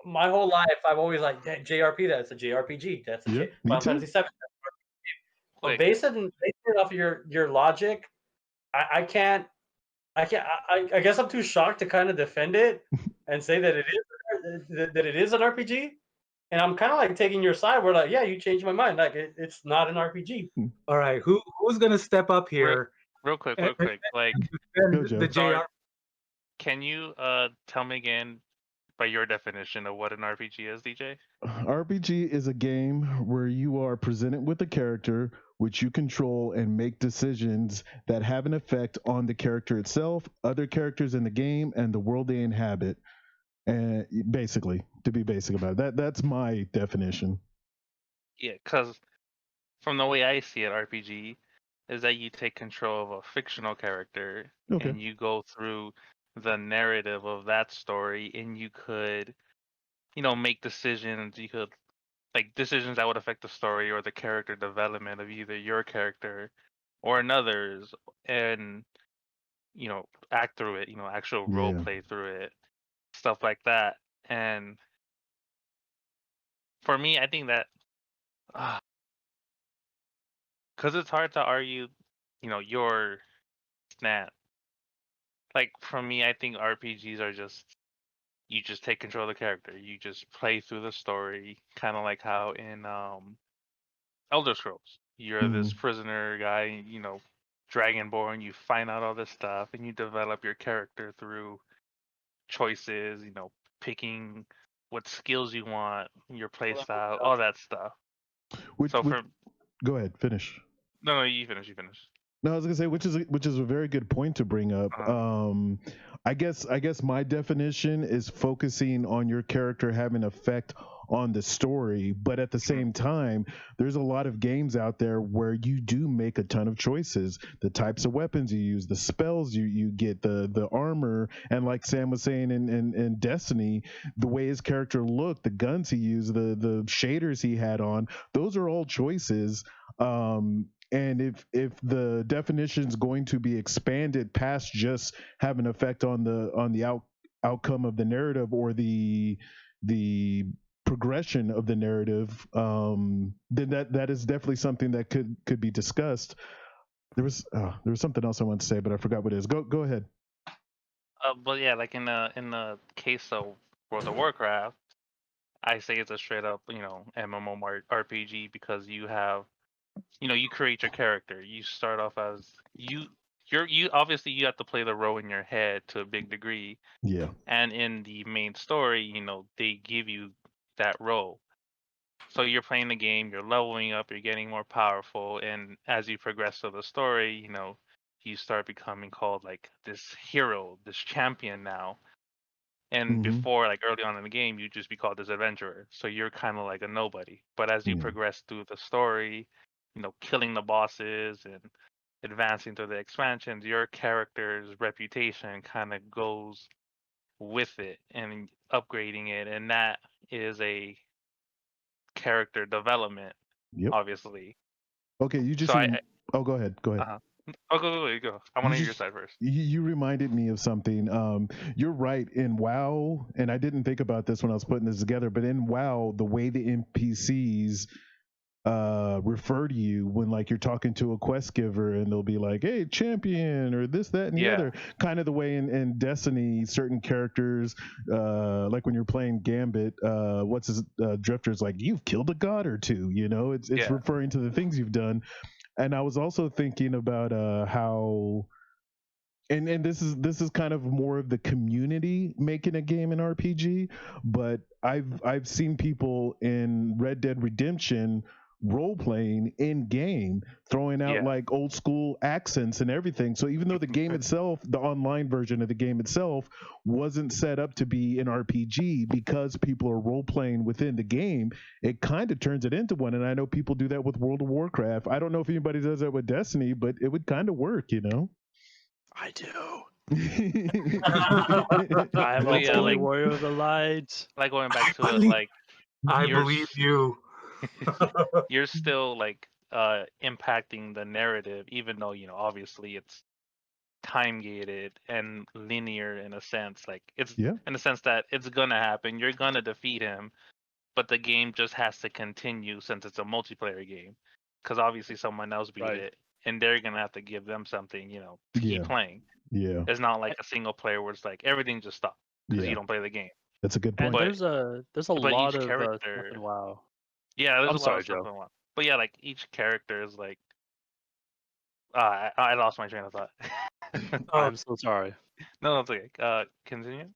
my whole life I've always like JRP. That's a JRPG. That's a Yeah, me Final too. Fantasy VII. But Quick. based it off your logic, I can't. I guess I'm too shocked to kind of defend it and say that it is an RPG. And I'm kind of like taking your side. We're like, yeah, you changed my mind. Like it's not an RPG. All right, who's gonna step up here Real quick. and Like, Go, defend Joe. the JR? can you tell me again by your definition of what an RPG is, DJ? RPG is a game where you are presented with a character which you control and make decisions that have an effect on the character itself, other characters in the game, and the world they inhabit. And basically, to be basic about it, that's my definition. Yeah, because from the way I see it, RPG is that you take control of a fictional character Okay. and you go through the narrative of that story, and you could, make decisions. You could like decisions that would affect the story or the character development of either your character or another's, and act through it. Actual role Yeah. play through it, stuff like that. And for me, I think that because it's hard to argue, your snap. Like for me, I think RPGs are just you just take control of the character. You just play through the story, kind of like how in Elder Scrolls, you're this prisoner guy, Dragonborn. You find out all this stuff, and you develop your character through choices. Picking what skills you want, your play style, all that stuff. Which So for go ahead, finish. no, you finish. No, I was gonna say, which is a very good point to bring up. I guess my definition is focusing on your character having effect on the story, but at the same time, there's a lot of games out there where you do make a ton of choices. The types of weapons you use, the spells you get, the armor, and like Sam was saying in Destiny, the way his character looked, the guns he used, the shaders he had on, those are all choices. And if the definition is going to be expanded past just have an effect on the outcome of the narrative or the progression of the narrative, then that is definitely something that could be discussed. There was something else I wanted to say, but I forgot what it is. Go ahead. But yeah, like in the case of World of Warcraft, I say it's a straight up, MMORPG because you have, you create your character. You start off as you obviously you have to play the role in your head to a big degree. Yeah. And in the main story, they give you that role. So you're playing the game, you're leveling up, you're getting more powerful, and as you progress through the story, you start becoming called like this hero, this champion now. And Mhm. before, like early on in the game, you just be called this adventurer. So you're kind of like a nobody. But as you Yeah. progress through the story, killing the bosses and advancing through the expansions, your character's reputation kind of goes with it and upgrading it. And that is a character development, Yep. obviously. Okay, you just So oh, go ahead. Go ahead. oh, go. I want to hear your side first. You reminded me of something. You're right. In WoW, and I didn't think about this when I was putting this together, but in WoW, the way the NPCs refer to you when like you're talking to a quest giver and they'll be like, hey, champion, or this, that, and the other, kind of the way in Destiny certain characters, like when you're playing Gambit, what's his Drifter's like, you've killed a god or two, it's referring to the things you've done. And I was also thinking about how, and this is kind of more of the community making a game in RPG, but I've seen people in Red Dead Redemption role playing in game, throwing out like old school accents and everything. So even though the game itself, the online version of the game itself, wasn't set up to be an RPG, because people are role playing within the game, it kind of turns it into one. And I know people do that with World of Warcraft. I don't know if anybody does that with Destiny, but it would kind of work, I do. I am a holy warrior of the light. Like going back to I believe you. You're still like impacting the narrative, even though obviously it's time gated and linear in a sense. Like it's in the sense that it's gonna happen. You're gonna defeat him, but the game just has to continue since it's a multiplayer game. Because obviously someone else beat it, and they're gonna have to give them something, to keep playing. Yeah. It's not like a single player where it's like everything just stopped because you don't play the game. That's a good point. And there's a lot of stuff in WoW. Yeah, there's I'm a lot sorry, of stuff Joe. in WoW. But yeah, like each character is like I lost my train of thought. I'm so sorry. No, it's okay. Continue.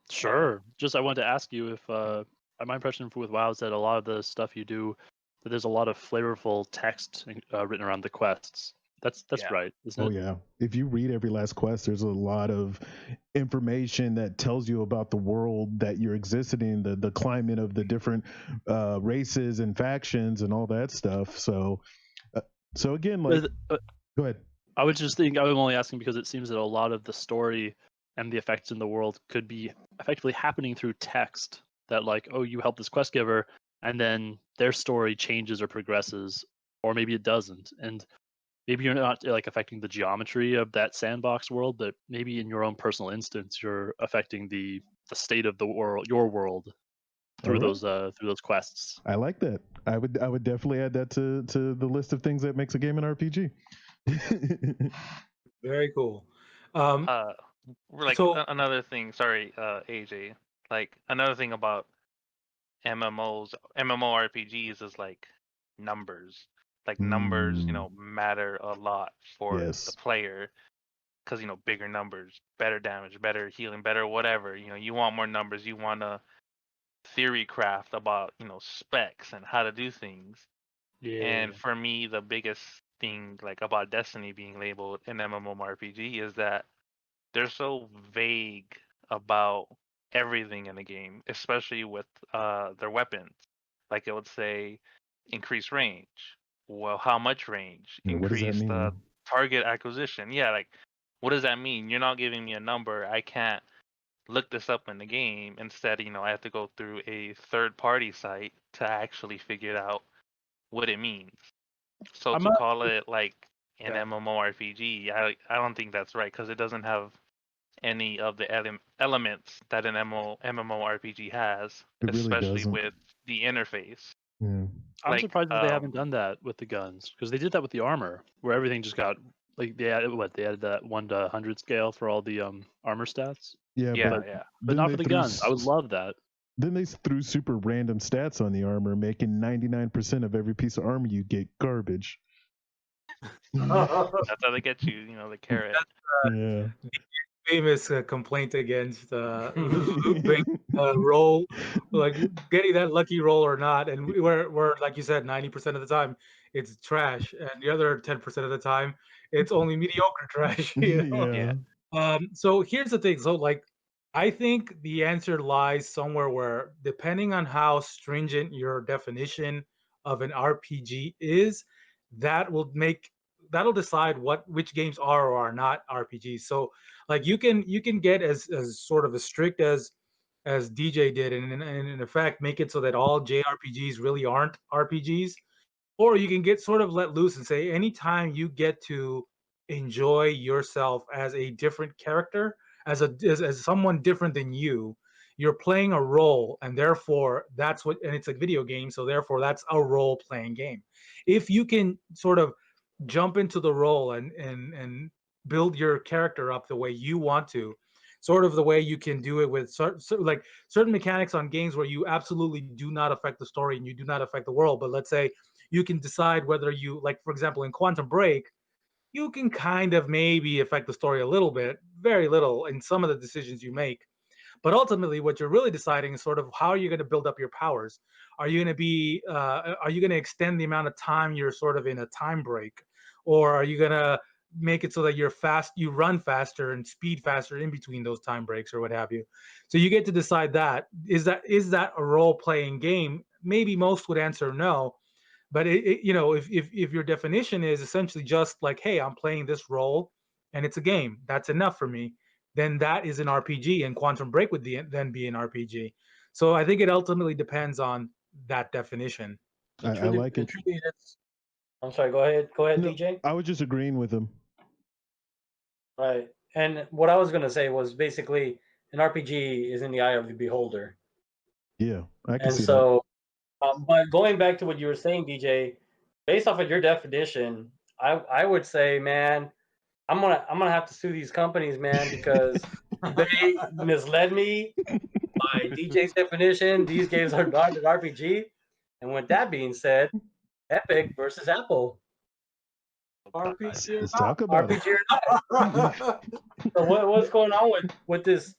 Sure. Just I wanted to ask you if my impression with WoW is that a lot of the stuff you do, that there's a lot of flavorful text written around the quests. That's right, isn't it? Oh yeah. If you read every last quest, there's a lot of information that tells you about the world that you're existing in, the climate of the different races and factions and all that stuff. So again, like, go ahead. I was only asking because it seems that a lot of the story and the effects in the world could be effectively happening through text. That like, oh, you help this quest giver, and then their story changes or progresses, or maybe it doesn't, and maybe you're not like affecting the geometry of that sandbox world, but maybe in your own personal instance, you're affecting the state of the world, your world, through those quests. I like that. I would definitely add that to the list of things that makes a game an RPG. Very cool. Another thing. Sorry, AJ. Like another thing about MMORPGs is like numbers. Like numbers, matter a lot for the player, because bigger numbers, better damage, better healing, better whatever. You want more numbers. You want a theory craft about specs and how to do things. Yeah. And for me, the biggest thing like about Destiny being labeled an MMORPG is that they're so vague about everything in the game, especially with their weapons. Like it would say increase range. Well, how much range? Yeah, what does that Increase the mean? target acquisition. Yeah, like what does that mean? You're not giving me a number. I can't look this up in the game. Instead, I have to go through a third party site to actually figure out what it means. So I'm to not. call it like an Yeah. MMORPG, I don't think that's right because it doesn't have any of the elements that an MMORPG has, It really especially doesn't. with the interface. Yeah. I'm Like, surprised that they haven't done that with the guns because they did that with the armor, where everything just got like they added what they added that 1 to 100 scale for all the armor stats, Yeah, yeah, but yeah. but then not they for the threw guns. I would love that. then they threw super random stats on the armor, making 99% of every piece of armor you get garbage. That's how they get you, the carrot. Yeah. Famous complaint against looping roll, like getting that lucky roll or not, and where like you said, 90% of the time it's trash, and the other 10% of the time it's only mediocre trash. Yeah. Yeah. So here's the thing. So like, I think the answer lies somewhere where, depending on how stringent your definition of an RPG is, that will make that'll decide which games are or are not RPGs. So like you can get as sort of as strict as DJ did, and in effect make it so that all JRPGs really aren't RPGs, or you can get sort of let loose and say anytime you get to enjoy yourself as a different character, as someone different than you're playing a role, and therefore and it's a video game, so therefore that's a role playing game. If you can sort of jump into the role and build your character up the way you want to, sort of the way you can do it with like certain mechanics on games where you absolutely do not affect the story and you do not affect the world. But let's say you can decide whether you, like for example in Quantum Break, you can kind of maybe affect the story a little bit, very little, in some of the decisions you make. But ultimately, what you're really deciding is sort of how are you going to build up your powers. Are you going to extend the amount of time you're sort of in a time break, or are you going to make it so that you run faster and speed faster in between those time breaks or what have you. So you get to decide that. Is that a role playing game? Maybe most would answer no, but if your definition is essentially just like, hey, I'm playing this role and it's a game, that's enough for me, then that is an RPG, and Quantum Break would then be an RPG. So I think it ultimately depends on that definition. I like it. Truly, I'm sorry. Go ahead, No, DJ. I was just agreeing with him. Right. And what I was going to say was basically an RPG is in the eye of the beholder. Yeah, I can And see that. so, but going back to what you were saying, DJ, based off of your definition, I would say, man, I'm gonna have to sue these companies, man, because they misled me by DJ's definition. These games are not an RPG. And with that being said, Epic versus Apple. RPG or Let's not? talk about it. RPG or not? So what's going on with this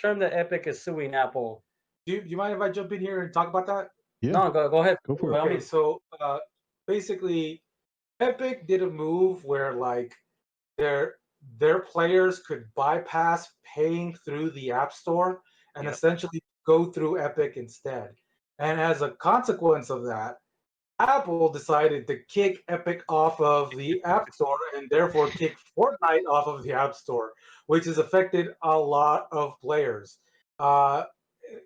term that Epic is suing Apple? Do you mind if I jump in here and talk about that? Yeah, No, go ahead. go for By it. all Okay, means. so basically, Epic did a move where like their their players could bypass paying through the App Store and Yep. essentially go through Epic instead. And as a consequence of that, Apple decided to kick Epic off of the App Store and therefore kick Fortnite off of the App Store, which has affected a lot of players. Uh,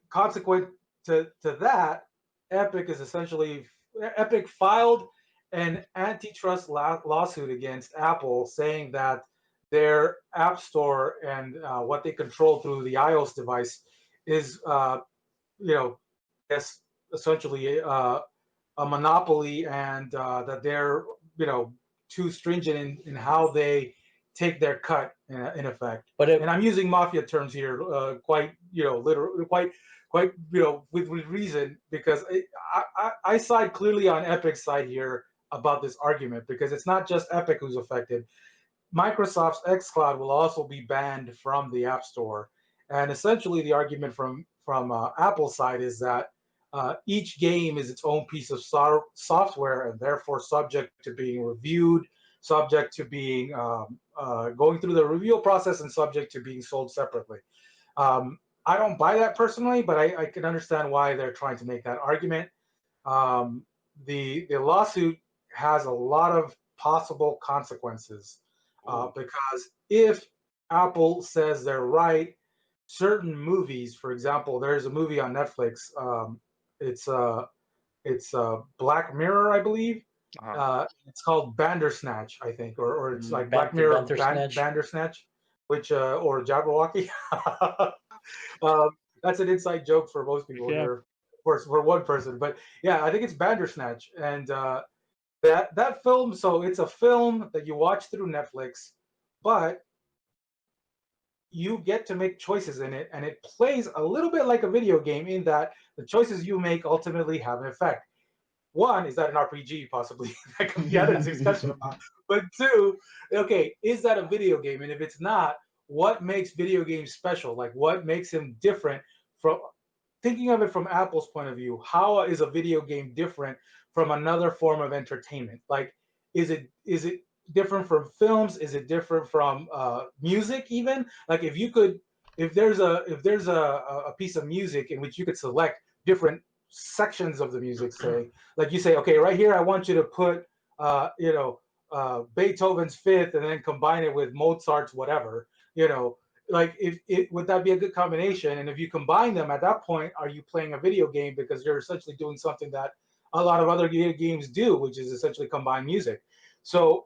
Consequent to that, Epic filed an antitrust lawsuit against Apple, saying that their App Store and what they control through the iOS device is, you know, yes, essentially a monopoly, and that they're too stringent in how they take their cut in effect. But And I'm using mafia terms here, quite literal, quite with reason, because I side clearly on Epic's side here about this argument, because it's not just Epic who's affected. Microsoft's xCloud will also be banned from the App Store, and essentially the argument from Apple's side is that each game is its own piece of software and therefore subject to being reviewed, subject to being going through the review process, and subject to being sold separately. I don't buy that personally, but I can understand why they're trying to make that argument. Um, the lawsuit has a lot of possible consequences because if Apple says they're right, certain movies, for example, there's a movie on Netflix. It's uh, it's Black Mirror, I believe. Uh-huh. It's called Bandersnatch, I think, or it's like Black The Mirror Bandersnatch. Bandersnatch, which or Jabberwocky. um, that's an inside joke for most people Yeah. here, of course, for one person. But yeah, I think it's Bandersnatch, and that film. So it's a film that you watch through Netflix, but you get to make choices in it, and it plays a little bit like a video game in that the choices you make ultimately have an effect. One, is that an RPG possibly? That could be other discussion about. But two, okay, is that a video game? And if it's not, what makes video games special? Like what makes them different from thinking of it from Apple's point of view? How is a video game different from another form of entertainment? Like, is it different from films? Is it different from music even? Like if there's a piece of music in which you could select different sections of the music, say, like you say, okay, right here I want you to put Beethoven's Fifth and then combine it with Mozart's whatever, like if it would that be a good combination? And if you combine them at that point, are you playing a video game? Because you're essentially doing something that a lot of other games do, which is essentially combine music. So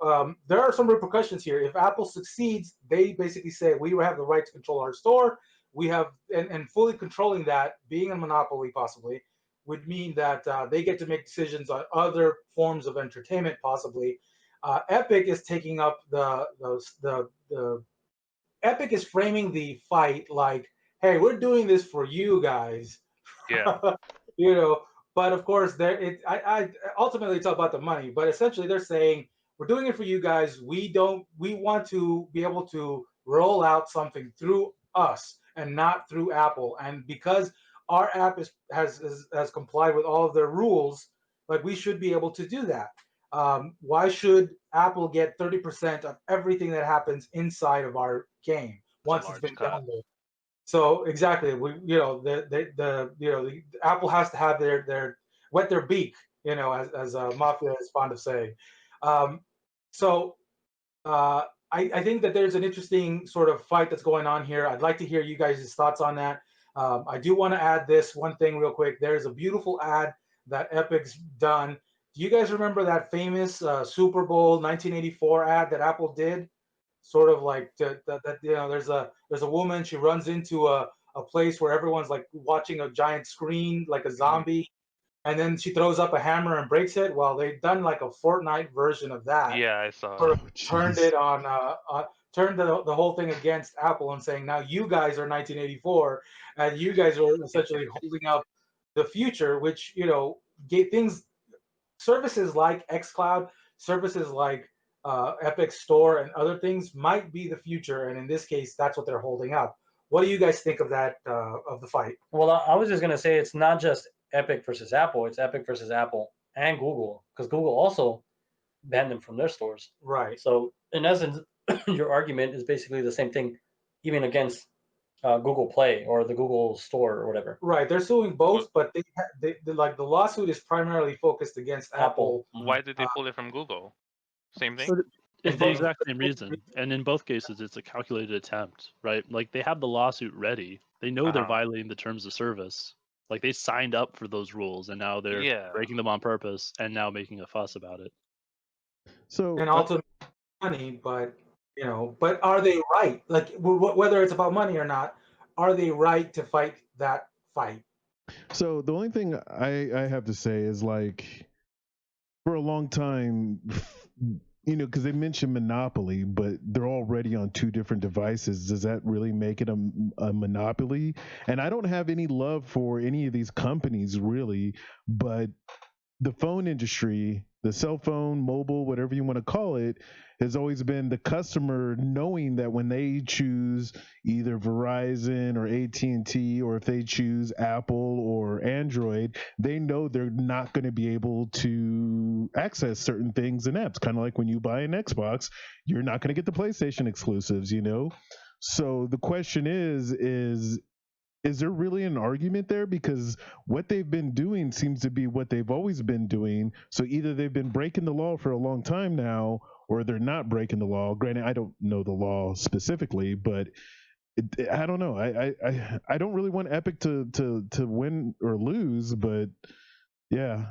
there are some repercussions here. If Apple succeeds, they basically say we have the right to control our store. We have and fully controlling that, being a monopoly possibly, would mean that they get to make decisions on other forms of entertainment possibly. Epic is taking up the Epic is framing the fight like, "Hey, we're doing this for you guys," Yeah. you know. But of course, I ultimately it's all about the money. But essentially, they're saying we're doing it for you guys. We want to be able to roll out something through us and not through Apple. And because our app has complied with all of their rules, like we should be able to do that. Why should Apple get 30% of everything that happens inside of our game It's a once it's large been cut. downloaded? So exactly, the Apple has to have their wet their beak, as Mafia is fond of saying. Um, so I think that there's an interesting sort of fight that's going on here. I'd like to hear you guys' thoughts on that. I do want to add this one thing real quick. There's a beautiful ad that Epic's done. Do you guys remember that famous Super Bowl 1984 ad that Apple did? Sort of like that there's a woman, she runs into a place where everyone's like watching a giant screen like a zombie, and then she throws up a hammer and breaks it. Well, they've done like a Fortnite version of that, Yeah, I saw sort it. of Oh, turned jeez. it turned the whole thing against Apple and saying now you guys are 1984 and you guys are essentially holding up the future, which gave things services like xCloud, services like Epic Store, and other things might be the future. And in this case, that's what they're holding up. What do you guys think of that of the fight? Well, I was just gonna say it's not just Epic versus Apple; it's Epic versus Apple and Google, because Google also banned them from their stores. Right. So, in essence, your argument is basically the same thing, even against Google Play or the Google Store or whatever. Right. They're suing But both, but they like the lawsuit is primarily focused against Apple. why did they pull it from Google? Same thing? So it's In the both, exact same reason, and in both cases, it's a calculated attempt, right? Like they have the lawsuit ready. They know they're Uh-huh. violating the terms of service. Like they signed up for those rules, and now they're Yeah. breaking them on purpose, and now making a fuss about it. So And ultimately money, but are they right? Like whether it's about money or not, are they right to fight that fight? so the only thing I have to say is like for a long time, because they mentioned monopoly, but they're already on two different devices. Does that really make it a monopoly? And I don't have any love for any of these companies really, but the phone industry the cell phone, mobile, whatever you want to call it, has always been the customer knowing that when they choose either Verizon or AT&T, or if they choose Apple or Android, they know they're not going to be able to access certain things and apps. Kind of like when you buy an Xbox, you're not going to get the PlayStation exclusives, you know? So the question is there really an argument there? Because what they've been doing seems to be what they've always been doing. So either they've been breaking the law for a long time now, or they're not breaking the law. Granted, I don't know the law specifically, but I don't know. I don't really want Epic to win or lose, but yeah.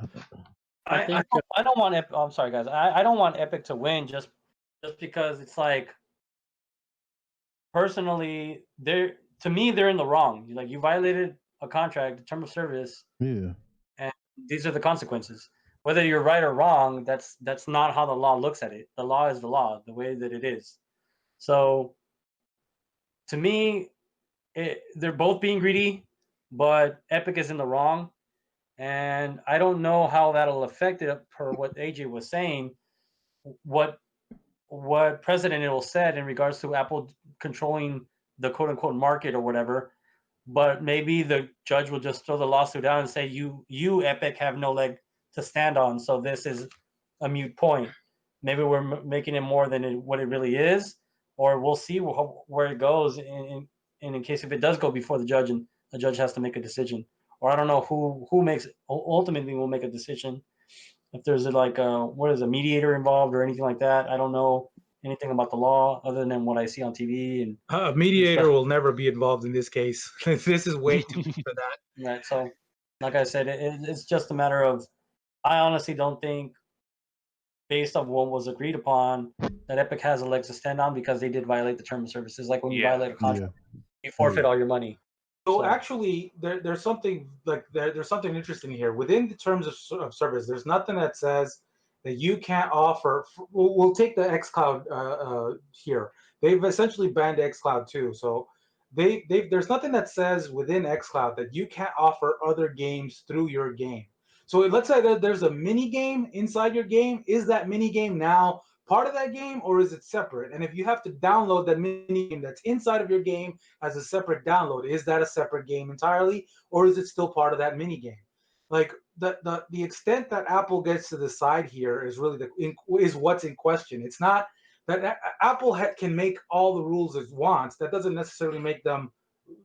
I think I don't want Epic. Oh, I'm sorry, guys. I don't want Epic to win just because it's like, personally, to me they're in the wrong. Like, you violated a contract, a term of service, Yeah. and these are the consequences. Whether you're right or wrong, that's not how the law looks at it. The law is the law, the way that it is. So to me, they're both being greedy, but Epic is in the wrong. And I don't know how that'll affect it, per what AJ was saying. What President Hill said in regards to Apple controlling the quote unquote market or whatever. But maybe the judge will just throw the lawsuit out and say, you Epic have no leg to stand on, so this is a mute point. Maybe we're making it more than what it really is, or we'll see where it goes. In case if it does go before the judge and the judge has to make a decision, or I don't know who makes ultimately will make a decision. If there's a mediator involved or anything like that, I don't know anything about the law other than what I see on TV and A mediator will never be involved in this case. This is way too much for that. right. So, like I said, it's just a matter of, I honestly don't think, based on what was agreed upon, that Epic has a leg to stand on, because they did violate the term of services. Like when you Yeah. violate a contract, Yeah. you forfeit all your money. So actually, there's something there's something interesting here. Within the terms of service, there's nothing that says that you can't offer. We'll take the xCloud here. They've essentially banned xCloud too. So there's nothing that says within xCloud that you can't offer other games through your game. So let's say that there's a mini game inside your game. Is that mini game now part of that game, or is it separate? And if you have to download that mini game that's inside of your game as a separate download, is that a separate game entirely, or is it still part of that mini game? Like the extent that Apple gets to decide here is really is what's in question. It's not that Apple can make all the rules it wants. That doesn't necessarily make them,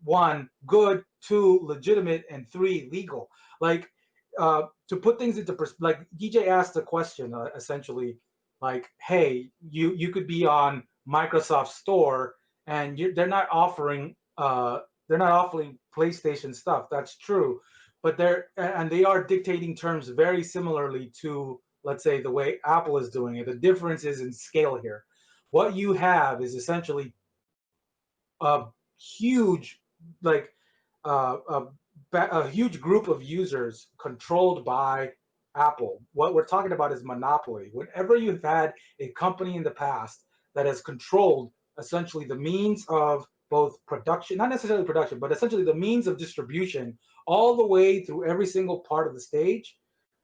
one, good, two, legitimate, and three, legal. Like, to put things into perspective, like DJ asked a question, essentially, like, hey, you could be on Microsoft Store and they're not offering PlayStation stuff. That's true, but they are dictating terms very similarly to, let's say, the way Apple is doing it. The difference is in scale here. What you have is essentially a huge, like, a huge group of users controlled by Apple. What we're talking about is monopoly. Whenever you've had a company in the past that has controlled essentially the means of both production, not necessarily production, but essentially the means of distribution all the way through every single part of the stage,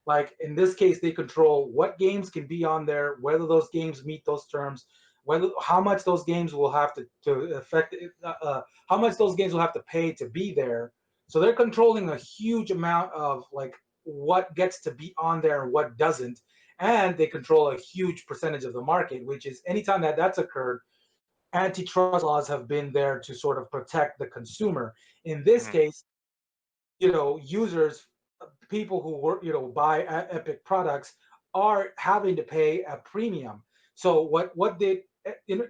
like in this case, they control what games can be on there, whether those games meet those terms, whether how much those games will have to affect, how much those games will have to pay to be there. So they're controlling a huge amount of like what gets to be on there and what doesn't, and they control a huge percentage of the market. Which is, anytime that that's occurred, antitrust laws have been there to sort of protect the consumer. In this case, users, people who work, buy Epic products are having to pay a premium. So what did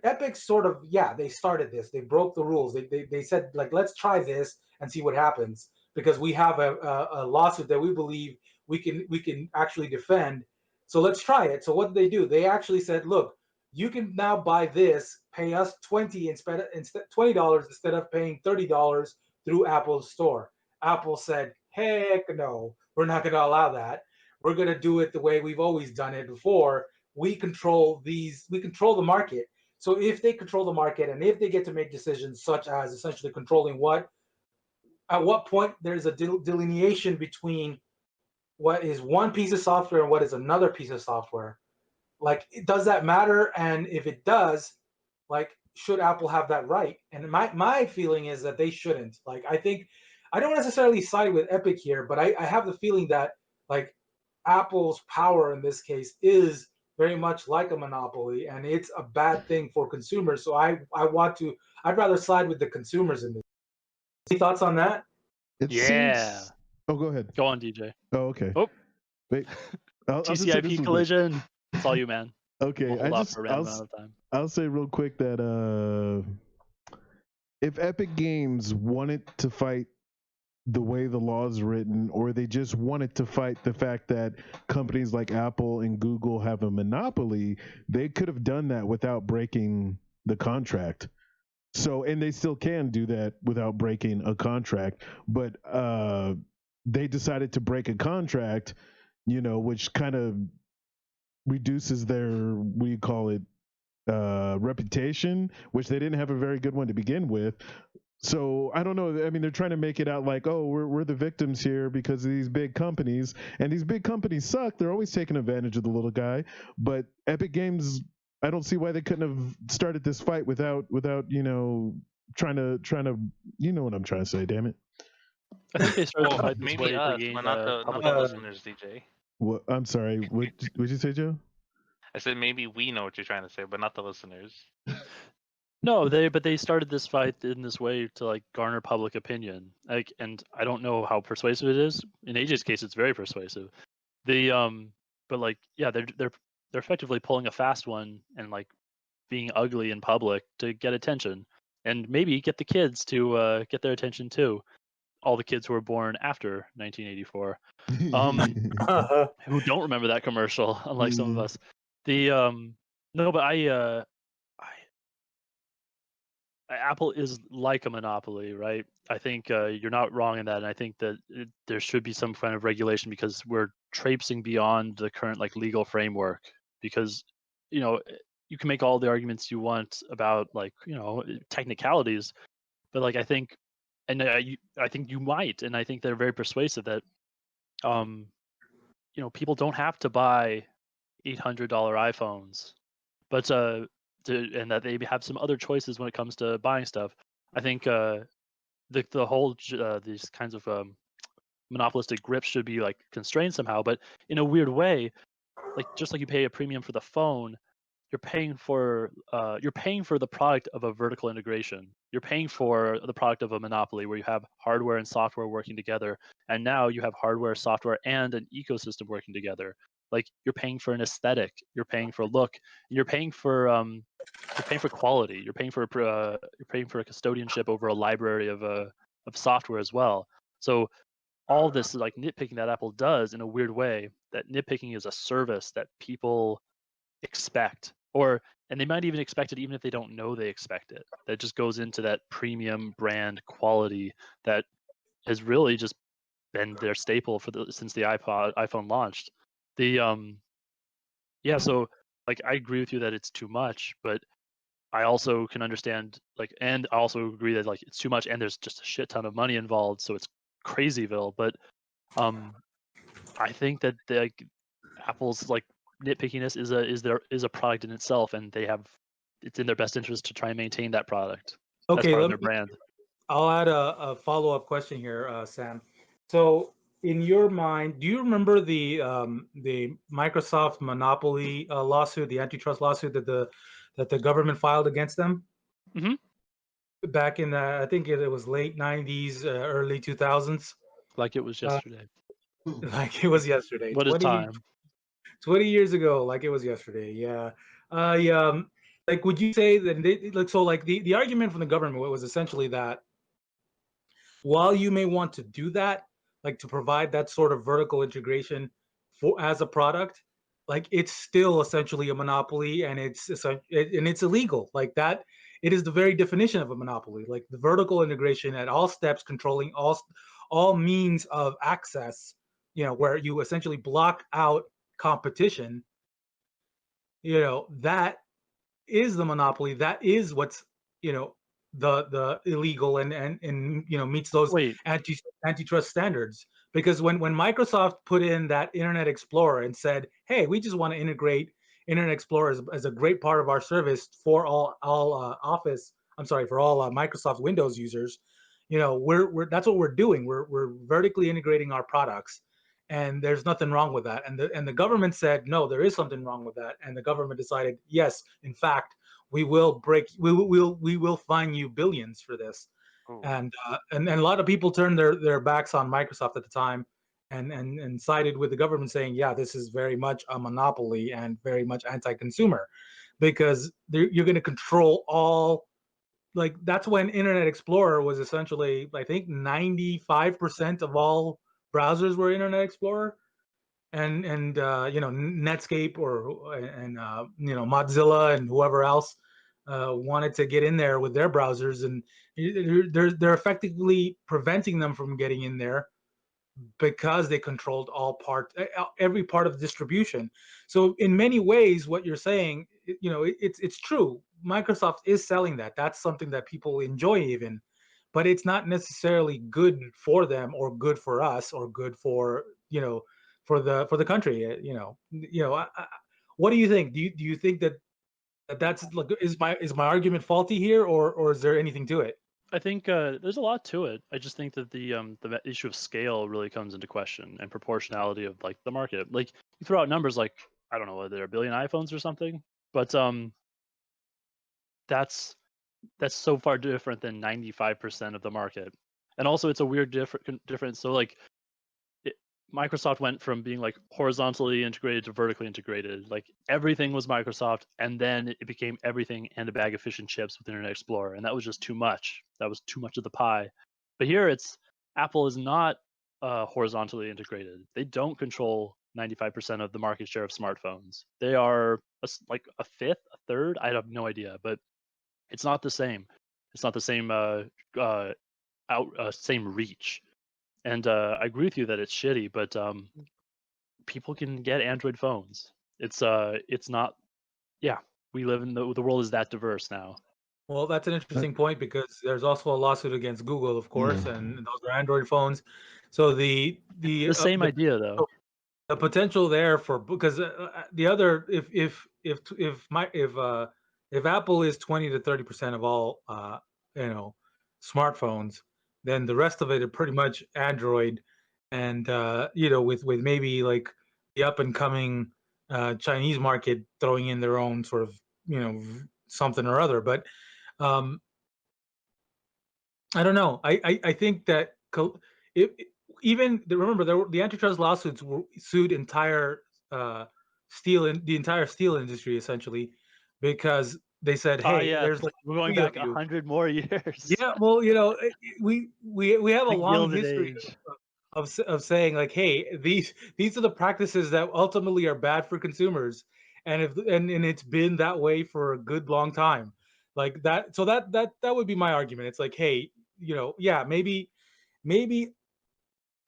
Epic sort of, yeah, they started this. They broke the rules. They said, like, let's try this and see what happens, because we have a lawsuit that we believe we can actually defend. So let's try it. So what did they do? They actually said, look, you can now buy this, pay us $20 instead of paying $30 through Apple's store. Apple said, heck no, we're not going to allow that. We're going to do it the way we've always done it before. We control the market. So if they control the market, and if they get to make decisions such as essentially controlling at what point there's a delineation between what is one piece of software and what is another piece of software. Like, does that matter? And if it does, like, should Apple have that right? And my feeling is that they shouldn't. Like, I think I don't necessarily side with Epic here, but I have the feeling that, like, Apple's power in this case is very much like a monopoly, and it's a bad thing for consumers. So I'd rather side with the consumers in this. Any thoughts on that? It Yeah. seems. Oh, go ahead. Go on, DJ. Oh, okay. Oh. Wait. I'll just say this TCIP real collision. It's all you, man. quick. Okay, We'll hold off for a random amount of time. I'll say real quick that if Epic Games wanted to fight the way the law is written, or they just wanted to fight the fact that companies like Apple and Google have a monopoly, they could have done that without breaking the contract. So, and they still can do that without breaking a contract, but they decided to break a contract, which kind of reduces their, we call it, reputation, which they didn't have a very good one to begin with. So I don't know. I mean, they're trying to make it out like, oh, we're the victims here because of these big companies, and these big companies suck. They're always taking advantage of the little guy. But Epic Games, I don't see why they couldn't have started this fight without trying to you know what I'm trying to say. Damn it. I think they started to Well, fight this maybe way us, to gain but not the public listeners, DJ. What? I'm sorry. What'd you say, Joe? I said maybe we know what you're trying to say, but not the listeners. No, they started this fight in this way to like garner public opinion. Like, and I don't know how persuasive it is. In AJ's case, it's very persuasive. But like, yeah, they're effectively pulling a fast one and like being ugly in public to get attention, and maybe get the kids to get their attention too. All the kids who were born after 1984, who don't remember that commercial, unlike some of us. No, but Apple is like a monopoly, right? I think you're not wrong in that, and I think that there should be some kind of regulation because we're traipsing beyond the current like legal framework. Because you can make all the arguments you want about like technicalities, but like I think, and I think you might, and I think they're very persuasive that people don't have to buy $800 iPhones, but and that they have some other choices when it comes to buying stuff. I think the whole these kinds of monopolistic grips should be like constrained somehow, but in a weird way, like just like you pay a premium for the phone, you're paying for the product of a vertical integration. You're paying for the product of a monopoly where you have hardware and software working together, and now you have hardware, software, and an ecosystem working together. Like you're paying for an aesthetic, you're paying for a look, and you're paying for quality. You're paying for a custodianship over a library of software as well. So all this like nitpicking that Apple does in a weird way, that nitpicking is a service that people expect, and they might even expect it even if they don't know they expect it. That just goes into that premium brand quality that has really just been their staple since the iPhone launched. So like I agree with you that it's too much, but I also can understand and I also agree that like it's too much and there's just a shit ton of money involved, so it's crazyville. But I think that Apple's like nitpickiness is a product in itself, and it's in their best interest to try and maintain that product. Okay, That's part of their brand. I'll add a follow-up question here, Sam. So, in your mind, do you remember the Microsoft monopoly lawsuit, the antitrust lawsuit that the government filed against them? Mhm. Back in I think it was late '90s, early 2000s. Like it was yesterday. Like it was yesterday. What is time? 20 years ago, like it was yesterday. Yeah. Like, would you say that the argument from the government was essentially that while you may want to do that, like to provide that sort of vertical integration as a product, like it's still essentially a monopoly, and it's illegal. Like that, it is the very definition of a monopoly. Like the vertical integration at all steps, controlling all means of access. Where you essentially block out competition. That is the monopoly. That is what's the illegal and meets those Wait, antitrust standards. because when Microsoft put in that Internet Explorer and said, "Hey, we just want to integrate Internet Explorer as a great part of our service for all Office, I'm sorry, for all Microsoft Windows users," we're that's what we're doing. We're vertically integrating our products, and there's nothing wrong with that. And the government said, no, there is something wrong with that, and the government decided, yes, in fact, we will fine you billions for this. Ooh. And a lot of people turned their backs on Microsoft at the time, and sided with the government, saying, yeah, this is very much a monopoly and very much anti-consumer, because you're going to control all. Like, that's when Internet Explorer was essentially, I think, 95% of all browsers were Internet Explorer, and Netscape and Mozilla and whoever else wanted to get in there with their browsers, and they're effectively preventing them from getting in there because they controlled every part of the distribution. So in many ways, what you're saying, it's true. Microsoft is selling that. That's something that people enjoy, even, but it's not necessarily good for them or good for us or good for for the country. What do you think? Do you think that's like, is my argument faulty here, or is there anything to it? I think there's a lot to it. I just think that the issue of scale really comes into question, and proportionality of like the market. Like, you throw out numbers like, I don't know, whether there are a billion iPhones or something, but that's so far different than 95% of the market. And also, it's a weird difference. So like, Microsoft went from being like horizontally integrated to vertically integrated. Like, everything was Microsoft, and then it became everything and a bag of fish and chips with Internet Explorer, and that was just too much. That was too much of the pie. But here, Apple is not horizontally integrated. They don't control 95% of the market share of smartphones. They are like a fifth, a third. I have no idea, but it's not the same. It's not the same same reach. And I agree with you that it's shitty, but people can get Android phones. It's not. Yeah, we live in the world is that diverse now. Well, that's an interesting point, because there's also a lawsuit against Google, of course, and those are Android phones. So The same idea, though. the potential there for, because the other, if Apple is 20 to 30% of all smartphones, then the rest of it are pretty much Android, and with maybe like the up and coming Chinese market throwing in their own sort of something or other. But um, I don't know. I think that remember, the antitrust lawsuits sued the entire steel industry, essentially, because they said, Oh hey, yeah, there's like we're going three of back you. 100 more years. Yeah, well, we have a The long Gilded history Age. of saying, like, hey, these are the practices that ultimately are bad for consumers, and it's been that way for a good long time, like that. So that would be my argument. It's like, hey, yeah, maybe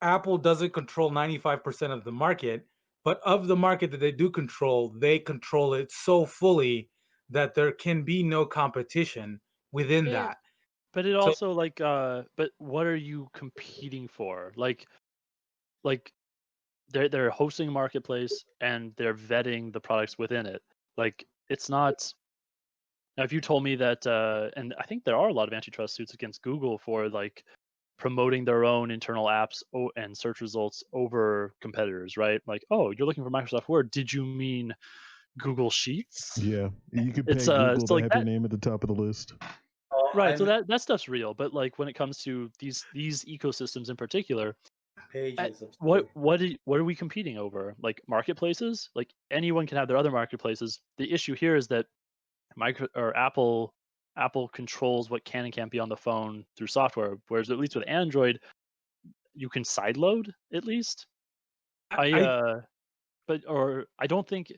Apple doesn't control 95% of the market, but of the market that they do control, they control it so fully that there can be no competition within Yeah, that. but it So also like but what are you competing for? Like they're hosting a marketplace and they're vetting the products within it. Like, it's not. Now, if you told me that, and I think there are a lot of antitrust suits against Google for like promoting their own internal apps and search results over competitors, right? Like, oh, you're looking for Microsoft Word. Did you mean Google Sheets? Yeah, you could pay Google So to like have your that, name at the top of the list. right? So that stuff's real. But like, when it comes to these ecosystems in particular, Pages of what are we competing over? Like, marketplaces? Like, anyone can have their other marketplaces. The issue here is that Apple controls what can and can't be on the phone through software, whereas at least with Android, you can sideload at least. I I don't think.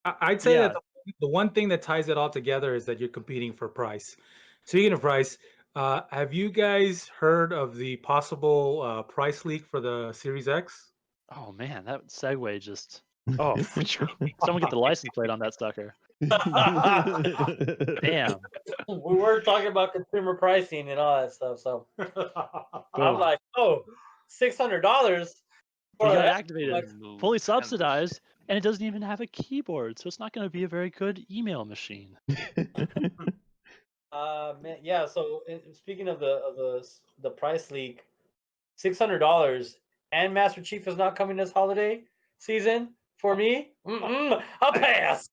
I'd say Yeah. that the one thing that ties it all together is that you're competing for price. Speaking of price, have you guys heard of the possible price leak for the Series X? Oh man, that segue just. Oh, someone get the license plate on that sucker. Damn. We were talking about consumer pricing and all that stuff, so I'm Boom. like, oh, $600 for You got the activated, Move fully and subsidized, and it doesn't even have a keyboard, so it's not going to be a very good email machine. Man, yeah. So speaking of the price leak, $600, and Master Chief is not coming this holiday season for me. I'll pass.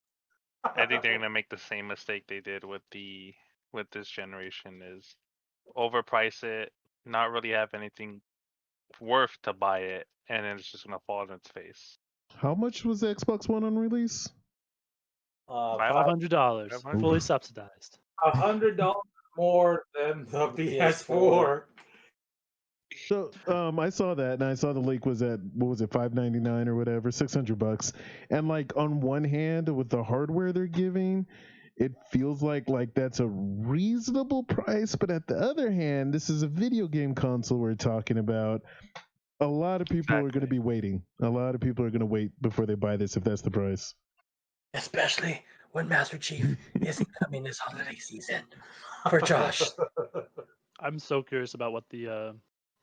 I think they're gonna make the same mistake they did with this generation, is overprice it, not really have anything worth to buy it, and then it's just gonna fall on its face. How much was the Xbox One on release? $500, 500? fully subsidized. $100 more than the PS4. PS4. So I saw that, and I saw the leak was at, what was it, $599 or whatever, $600. And like on one hand, with the hardware they're giving, it feels like that's a reasonable price. But at the other hand, this is a video game console we're talking about. A lot of people are going to be waiting. A lot of people are going to wait before they buy this if that's the price. Especially when Master Chief isn't coming this holiday season for Josh. I'm so curious about what the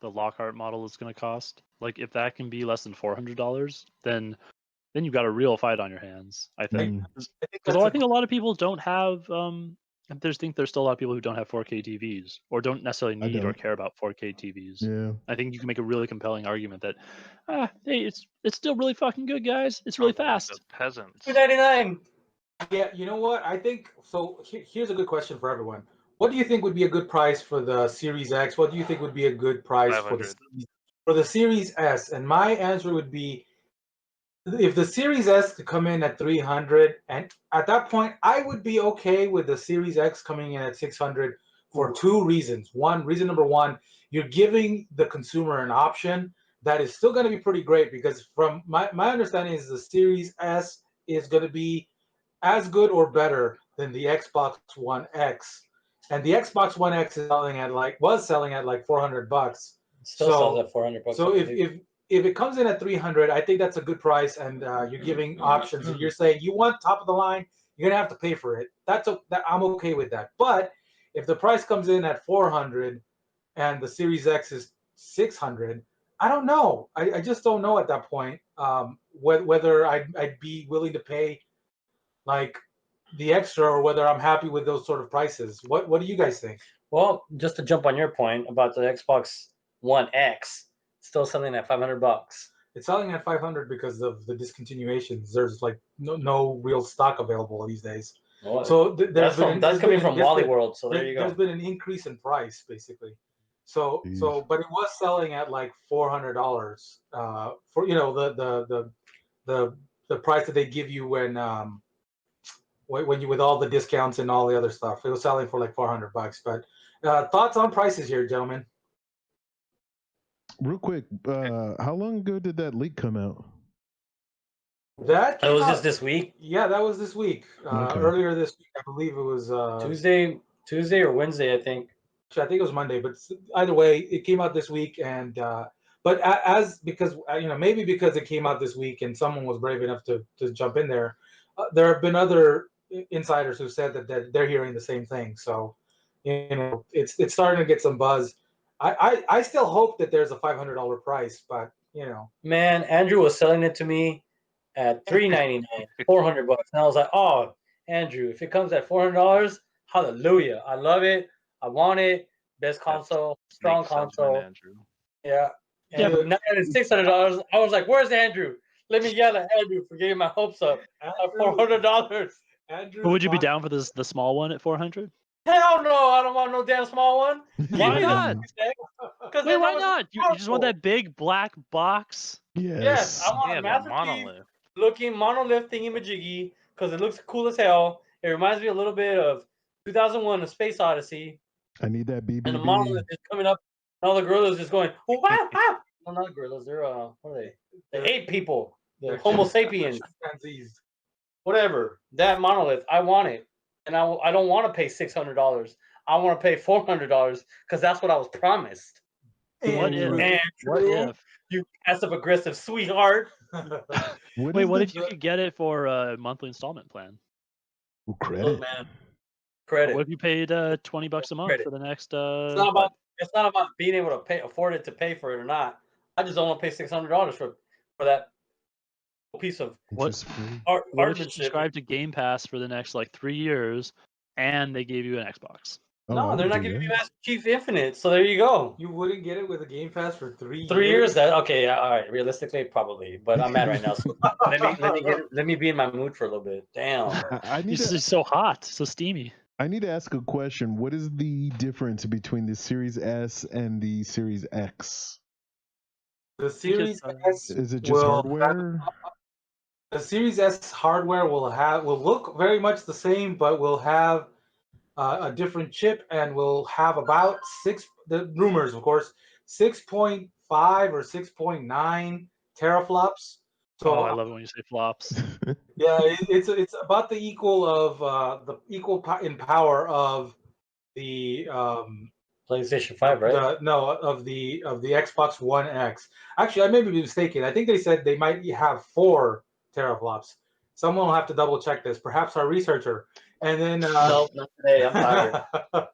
Lockhart model is going to cost. Like, if that can be less than $400, then you've got a real fight on your hands, I think. Because I think a lot of people don't have. There's still a lot of people who don't have 4K TVs or don't necessarily need or don't. care about 4K TVs. Yeah. I think you can make a really compelling argument that, hey, it's still really fucking good, guys. It's really fast. The peasants. $299. Yeah, you know what? I think so. Here's a good question for everyone. What do you think would be a good price for the Series X? What do you think would be a good price for the 500. Series S? And my answer would be, if the Series S could come in at 300, and at that point, I would be okay with the Series X coming in at 600 for two reasons. Reason number one, you're giving the consumer an option that is still going to be pretty great, because from my understanding is the Series S is going to be as good or better than the Xbox One X, and the Xbox One X was selling at like $400. Still sells at $400. So if it comes in at 300, I think that's a good price, and you're giving options. And you're saying you want top of the line, you're gonna have to pay for it. I'm okay with that. But if the price comes in at 400 and the Series X is 600, I don't know. I just don't know at that point whether I'd be willing to pay like the extra, or whether I'm happy with those sort of prices. What do you guys think? Well, just to jump on your point about the Xbox One X, still selling at $500. It's selling at 500 because of the discontinuations. There's like no real stock available these days. Well, So that's coming from Wally World. So there you go. There's been an increase in price basically. So Jeez. but it was selling at like $400 for the price that they give you when you, with all the discounts and all the other stuff. It was selling for like $400. But thoughts on prices here, gentlemen? Real quick, how long ago did that leak come out? That It was just this week. Yeah, that was this week. Okay. Earlier this week, I believe it was Tuesday or Wednesday, I think. I think it was Monday, but either way, it came out this week. And but because maybe because it came out this week and someone was brave enough to jump in there, there have been other insiders who said that they're hearing the same thing. So it's starting to get some buzz. I still hope that there's a $500 price, but Man, Andrew was selling it to me at $399, $400, and I was like, "Oh, Andrew, if it comes at $400, hallelujah! I love it. I want it. Best console, strong Snake salesman console." Andrew. Yeah. Yeah, And now that it's $600, I was like, "Where's Andrew? Let me yell at Andrew for getting my hopes up at $400." Andrew, but would you be down for the small one at 400? Hell no! I don't want no damn small one. Why not? Wait, why not? You just want that big black box? Yes, I want Yeah, a the Master Chief monolith. looking monolith thingy majiggy because it looks cool as hell. It reminds me a little bit of 2001: A Space Odyssey, I need that BBB. and the monolith is coming up, and all the gorillas just going, "Oh, wow, wow!" No, not the gorillas. They're what are they? The ape people, the Homo sapiens, chimpanzees. whatever. That monolith, I want it, and I don't want to pay $600. I want to pay $400 because that's what I was promised. What if? What Andrew, if? you passive aggressive sweetheart? What if you could get it for a monthly installment plan? Credit? Look, man, credit. What if you paid $20 a month Credit. for the next? It's not about being able to afford it to pay for it or not. I just don't want to pay $600 for that piece of What? Just free. What if you artmanship. subscribe to Game Pass for the next like 3 years, and they gave you an Xbox? Oh, I No, would they're not do giving me that. Master Chief Infinite. So there you go. You wouldn't get it with a Game Pass for 3 years. 3 years. That okay? Yeah, all right. Realistically, probably. But I'm mad right now. So let me be in my mood for a little bit. Damn. I need It's to just so hot, so steamy. ask a question. What is the difference between the Series S and the Series X? The Series S Is it just will hardware? the Series S hardware will look very much the same, but will have a different chip and will have about the rumors, of course, 6.5 or 6.9 teraflops. So Oh, I love it when you say flops. yeah, it's about the equal of in power of the PlayStation 5, right? of the Xbox One X. Actually, I may be mistaken. I think they said they might have 4 teraflops. Someone will have to double check this. Perhaps our researcher. And then Nope, not today. I'm tired.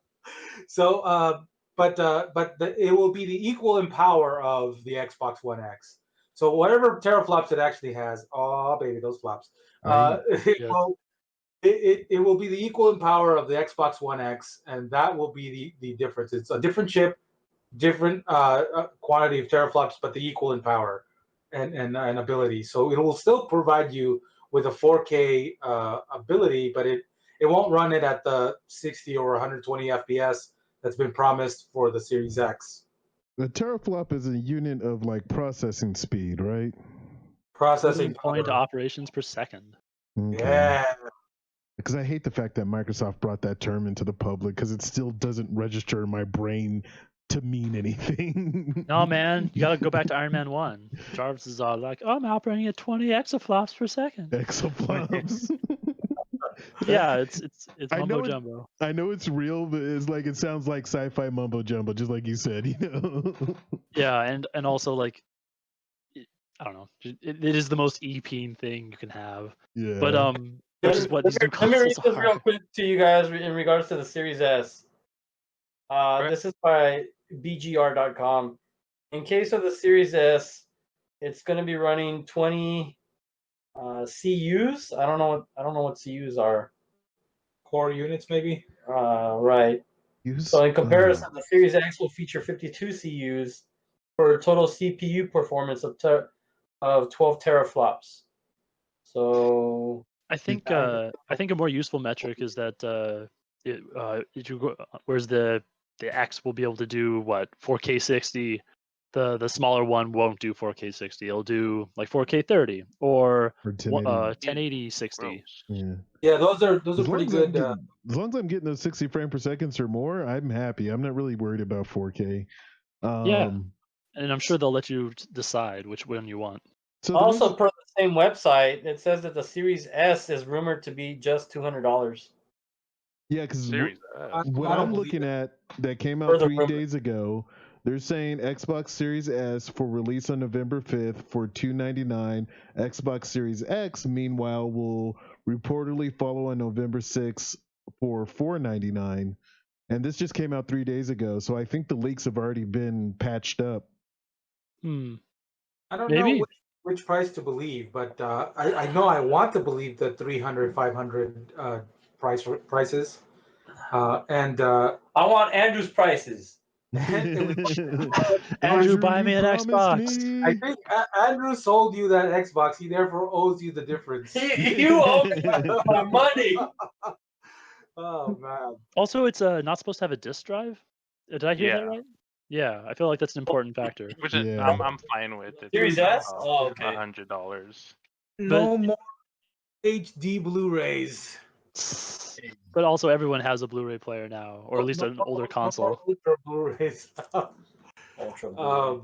so, it will be the equal in power of the Xbox One X. So whatever teraflops it actually has, oh baby, those flops. Yeah. It will be the equal in power of the Xbox One X, and that will be the difference. It's a different chip, different quantity of teraflops, but the equal in power and ability. So it will still provide you with a 4K ability, but it won't run it at the 60 or 120 FPS that's been promised for the Series X. The teraflop is a unit of like processing speed, right? Processing Point power. operations per second. Okay. Yeah. Because I hate the fact that Microsoft brought that term into the public because it still doesn't register in my brain to mean anything. No, man, you gotta go back to Iron Man 1. Jarvis is all like, "Oh, I'm operating at 20 exaflops per second." Exaflops. Yeah, it's I know mumbo it- jumbo. I know it's real, but it's like it sounds like sci-fi mumbo jumbo, just like you said, you know. Yeah, and also like, I don't know, it is the most EP thing you can have. Yeah. But which is what these new Let me read consoles this real are. quick to you guys in regards to the Series S. This is by BGR.com. In case of the Series S, it's going to be running 20 CUs. I don't know what CUs are. Core units, maybe. Right. Use- So in comparison, the Series X will feature 52 CUs for a total CPU performance of 12 teraflops. So I think a more useful metric is that whereas the X will be able to do what 4K 60, the smaller one won't do 4K 60. It'll do like 4K 30 or 1080 60. Gross. yeah. Yeah, those are As pretty long as good. as long as I'm getting those 60 frames per second or more, I'm happy. I'm not really worried about 4K. Yeah. And I'm sure they'll let you decide which one you want. So the also reason- per the same website, it says that the Series S is rumored to be just $200. yeah, because Series S. what I don't I'm believe looking it. at that came out Further 3 rumor. days ago, they're saying Xbox Series S for release on November 5th for $299. Xbox Series X, meanwhile, will reportedly follow on November 6th for $499. And this just came out 3 days ago, so I think the leaks have already been patched up. Hmm. I don't Maybe. know which price to believe, but I know I want to believe the 300, 500 prices. And I want Andrew's prices. Andrew, buy you me an promised Xbox. me. I think Andrew sold you that Xbox. He therefore owes you the difference. You owe me my money. Oh man. Also, it's not supposed to have a disk drive. Did I hear that Yeah. right? Yeah, I feel like that's an important factor. Which Yeah. I'm fine with. It's Series S? Oh, okay. $100. No more HD Blu-rays. But also, everyone has a Blu-ray player now, or at least an older console. Ultra Blu-rays. Ultra Blu-ray.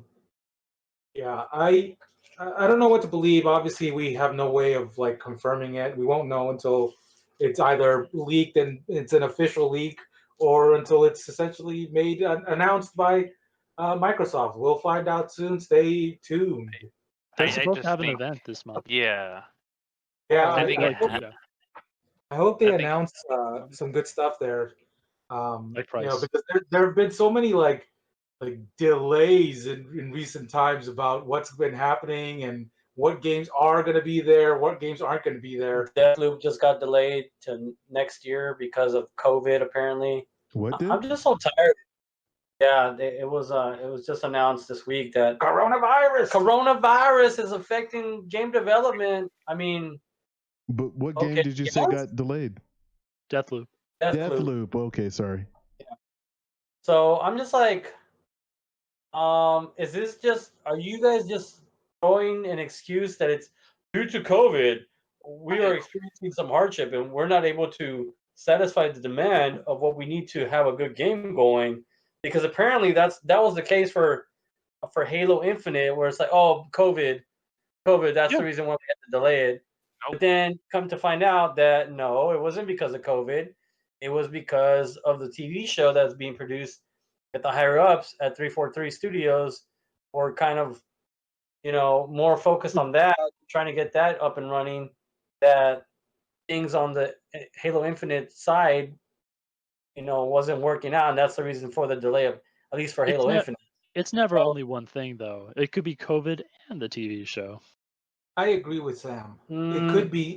Yeah, I don't know what to believe. Obviously, we have no way of like confirming it. We won't know until it's either leaked and it's an official leak, or until it's essentially made announced by Microsoft. We'll find out soon. Stay tuned. They're I supposed just to have an think, event this month. yeah. Yeah, I think I hope they I think- announce some good stuff there. Like You know, price. because there have been so many like delays in recent times about what's been happening and what games are going to be there, what games aren't going to be there. Deathloop just got delayed to next year because of COVID. Apparently, What did? I'm just so tired. Yeah, it was just announced this week that coronavirus is affecting game development. I mean, But what okay, game did you say yes? got delayed? Deathloop. Deathloop. Okay, sorry. So I'm just like, is this just? Are you guys just throwing an excuse that it's due to COVID? We are experiencing some hardship, and we're not able to satisfy the demand of what we need to have a good game going. Because apparently that was the case for Halo Infinite, where it's like, oh, COVID, that's the reason why we had to delay it. Nope. But then come to find out that no, it wasn't because of COVID. It was because of the TV show that's being produced at the higher ups at 343 Studios, or kind of, more focused on that, trying to get that up and running. That things on the Halo Infinite side, wasn't working out, and that's the reason for the delay of, at least for It's Halo Infinite. It's never So- only one thing though. It could be COVID and the TV show. I agree with Sam. Mm.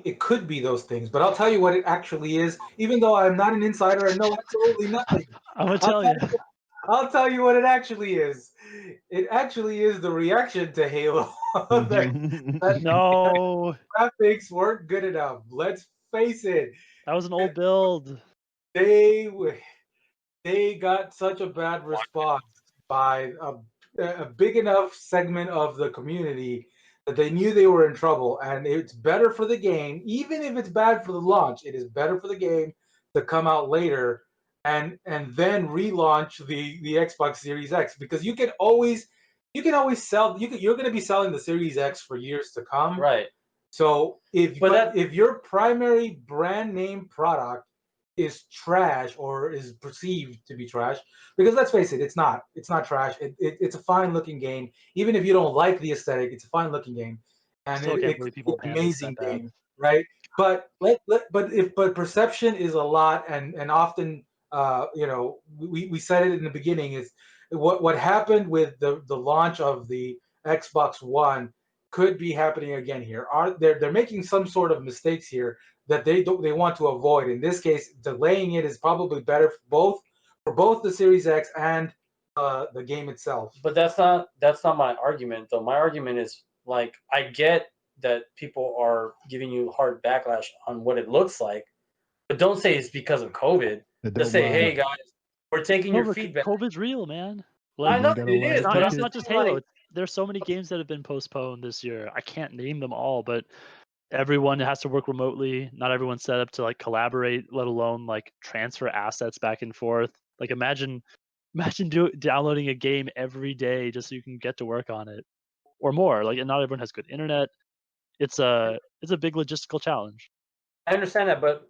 It could be those things, but I'll tell you what it actually is. Even though I'm not an insider, I know absolutely nothing. I'm gonna tell you. I'll tell you what it actually is. It actually is the reaction to Halo. that No, graphics weren't good enough. Let's face it. that was an old build. They got such a bad response by a big enough segment of the community that they knew they were in trouble. And it's better for the game, even if it's bad for the launch, it is better for the game to come out later and then relaunch the Xbox Series X, because you can always sell, you're going to be selling the Series X for years to come. Right. So if But if your primary brand name product is trash or is perceived to be trash, because let's face it, it's not trash. It's a fine looking game. Even if you don't like the aesthetic, it's a fine looking game, and Still can't believe it's people an panicked amazing that bad. game, right? But but perception is a lot, and often we said it in the beginning, is what happened with the launch of the Xbox One could be happening again here. They're making some sort of mistakes here that they want to avoid. In this case, delaying it is probably better for both the Series X and the game itself. But that's not my argument though. My argument is, like, I get that people are giving you hard backlash on what it looks like, but don't say it's because of COVID. Just say, hey guys, we're taking your feedback. COVID's real, man. I Like, know gotta it lie, is, it's not, but it's I'm not just just Halo. like, There's so many games that have been postponed this year. I can't name them all, but everyone has to work remotely. Not everyone's set up to like collaborate, let alone like transfer assets back and forth. Like imagine downloading a game every day just so you can get to work on it, or more. Like, and not everyone has good internet. It's a big logistical challenge. I understand that, but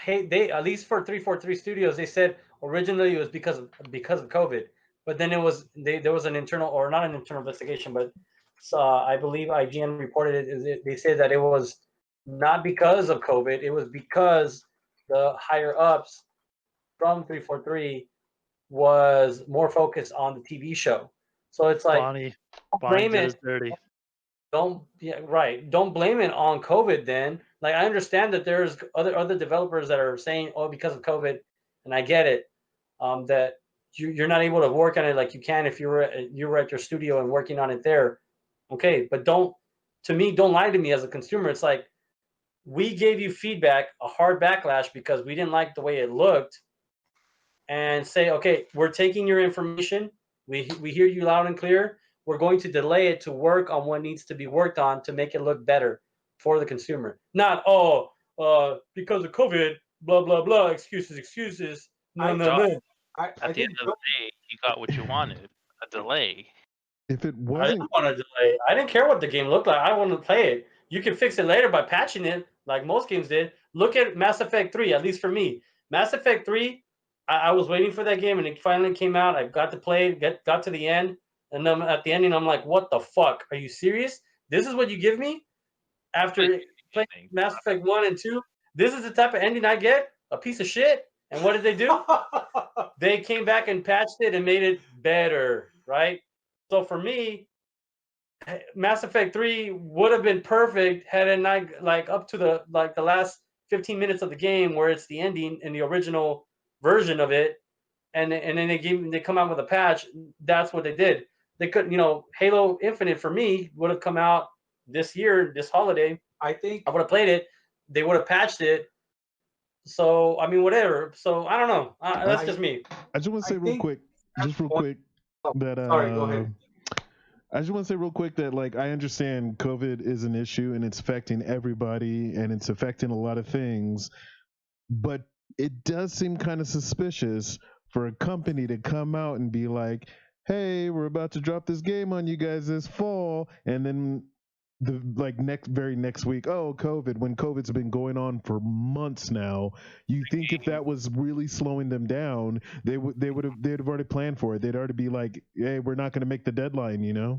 hey, they, at least for 343 Studios, they said originally it was because of COVID, but then there was an internal, or not an internal investigation, but I believe IGN reported it. They said that it was not because of COVID, it was because the higher ups from 343 was more focused on the TV show. So it's like, Bonnie blame did it. us dirty. Don't blame it on COVID then. Like, I understand that there's other developers that are saying, oh, because of COVID, and I get it, that you're not able to work on it like you can if you were at your studio and working on it there. Okay, but don't lie to me as a consumer. It's like, we gave you feedback, a hard backlash, because we didn't like the way it looked, and say, okay, we're taking your information. We hear you loud and clear. We're going to delay it to work on what needs to be worked on to make it look better for the consumer. Not, because of COVID, blah blah blah, excuses. No. I At the think end of the day, you got what you wanted. A delay. If it I wasn't, didn't want to delay. I didn't care what the game looked like. I wanted to play it. You can fix it later by patching it, like most games did. Look at Mass Effect 3, at least for me. Mass Effect 3, I was waiting for that game, and it finally came out. I got to play it, got to the end, and then at the ending, I'm like, what the fuck? Are you serious? This is what you give me after playing Mass Effect 1 and 2? This is the type of ending I get? A piece of shit? And what did they do? They came back and patched it and made it better, right? So for me, Mass Effect 3 would have been perfect had it not like up to the last 15 minutes of the game where it's the ending in the original version of it, and then they come out with a patch. That's what they did. They could, Halo Infinite for me would have come out this year, this holiday. I think I would have played it. They would have patched it. So I mean, whatever. So I don't know. That's just me. I just want to say real quick, that sorry, go ahead. I just want to say real quick that like I understand COVID is an issue and it's affecting everybody and it's affecting a lot of things, but it does seem kind of suspicious for a company to come out and be like, "Hey, we're about to drop this game on you guys this fall," and then the very next week, oh, COVID, when COVID's been going on for months now. You think if that was really slowing them down, they'd have already planned for it. They'd already be like, hey, we're not going to make the deadline, you know?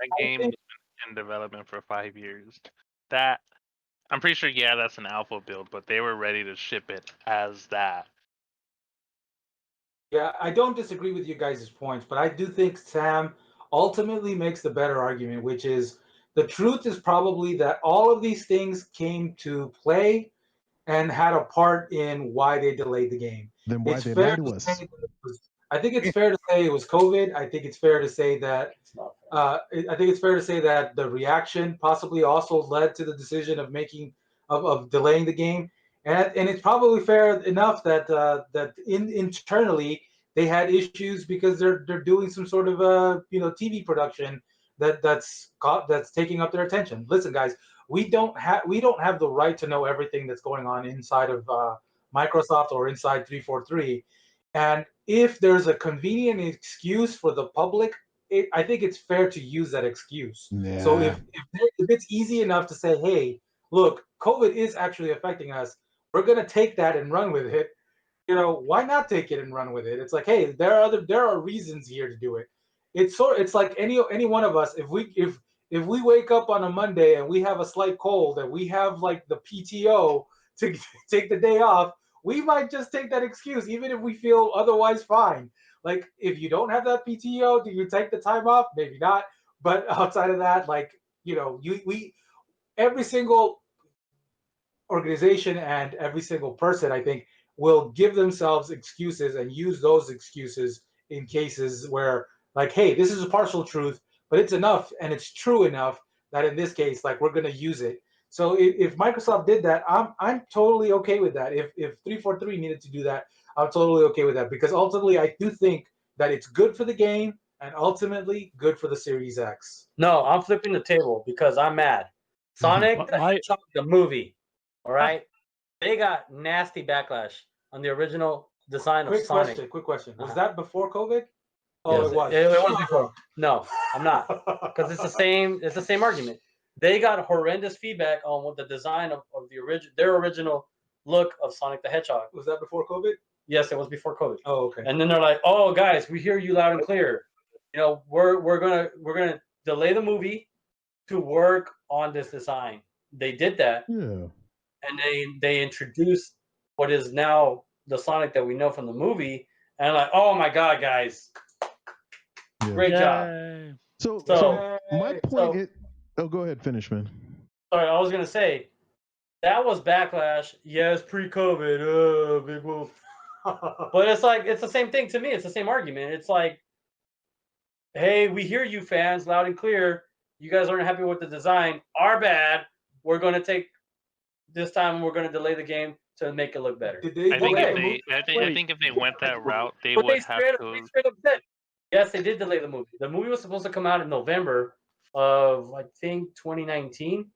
That game has been in development for 5 years. That I'm pretty sure, yeah, that's an alpha build, but they were ready to ship it as that. Yeah, I don't disagree with you guys' points, but I do think Sam ultimately makes the better argument, which is the truth is probably that all of these things came to play and had a part in why they delayed the game. Then why It's they fair lie to to us? say that it was, I think it's fair to say it was COVID. I think it's fair to say that It's not fair. I think it's fair to say that the reaction possibly also led to the decision of delaying the game, and it's probably fair enough that internally they had issues because they're doing some sort of TV production that's taking up their attention. Listen, guys, we don't have the right to know everything that's going on inside of Microsoft or inside 343, and if there's a convenient excuse for the public, I think it's fair to use that excuse. Yeah. So if it's easy enough to say, hey, look, COVID is actually affecting us, we're gonna take that and run with it. Why not take it and run with it? It's like, hey, there are reasons here to do it. It's like any one of us, if we wake up on a Monday and we have a slight cold and we have like the PTO to take the day off, we might just take that excuse even if we feel otherwise fine. Like if you don't have that PTO, do you take the time off? Maybe not. But outside of that, like we every single organization and every single person, I think, will give themselves excuses and use those excuses in cases where, like, hey, this is a partial truth, but it's enough and it's true enough that in this case, like, we're going to use it. So if Microsoft did that, I'm totally okay with that. If 343 needed to do that, I'm totally okay with that because ultimately, I do think that it's good for the game and ultimately good for the Series X. No, I'm flipping the table because I'm mad. Sonic the Hedgehog, the movie, all right? They got nasty backlash on the original design of Sonic. Quick question. Was that before COVID? Oh, Yes. it was. It was before. No, I'm not, because it's the same. It's the same argument. They got horrendous feedback on what the design of their original look of Sonic the Hedgehog. Was that before COVID? Yes, it was before COVID. Oh, okay. And then they're like, "Oh, guys, we hear you loud and clear. We're gonna delay the movie to work on this design." They did that, Yeah. and they introduced what is now the Sonic that we know from the movie, and like, "Oh my God, guys, Yeah. great job." Yay. So my point so- is, oh, go ahead, finish, man. Sorry, I was gonna say that was backlash. Yes, pre-COVID, big wolf. But it's like it's the same thing to me. It's the same argument. It's like, hey, we hear you fans loud and clear. You guys aren't happy with the design. Our bad. We're gonna take this time. We're gonna delay the game to make it look better. Did they I think delay if the they, movie? I think if they went that route, they But would they have they to. straight up said, yes, they did delay the movie. The movie was supposed to come out in November of, I think, 2019.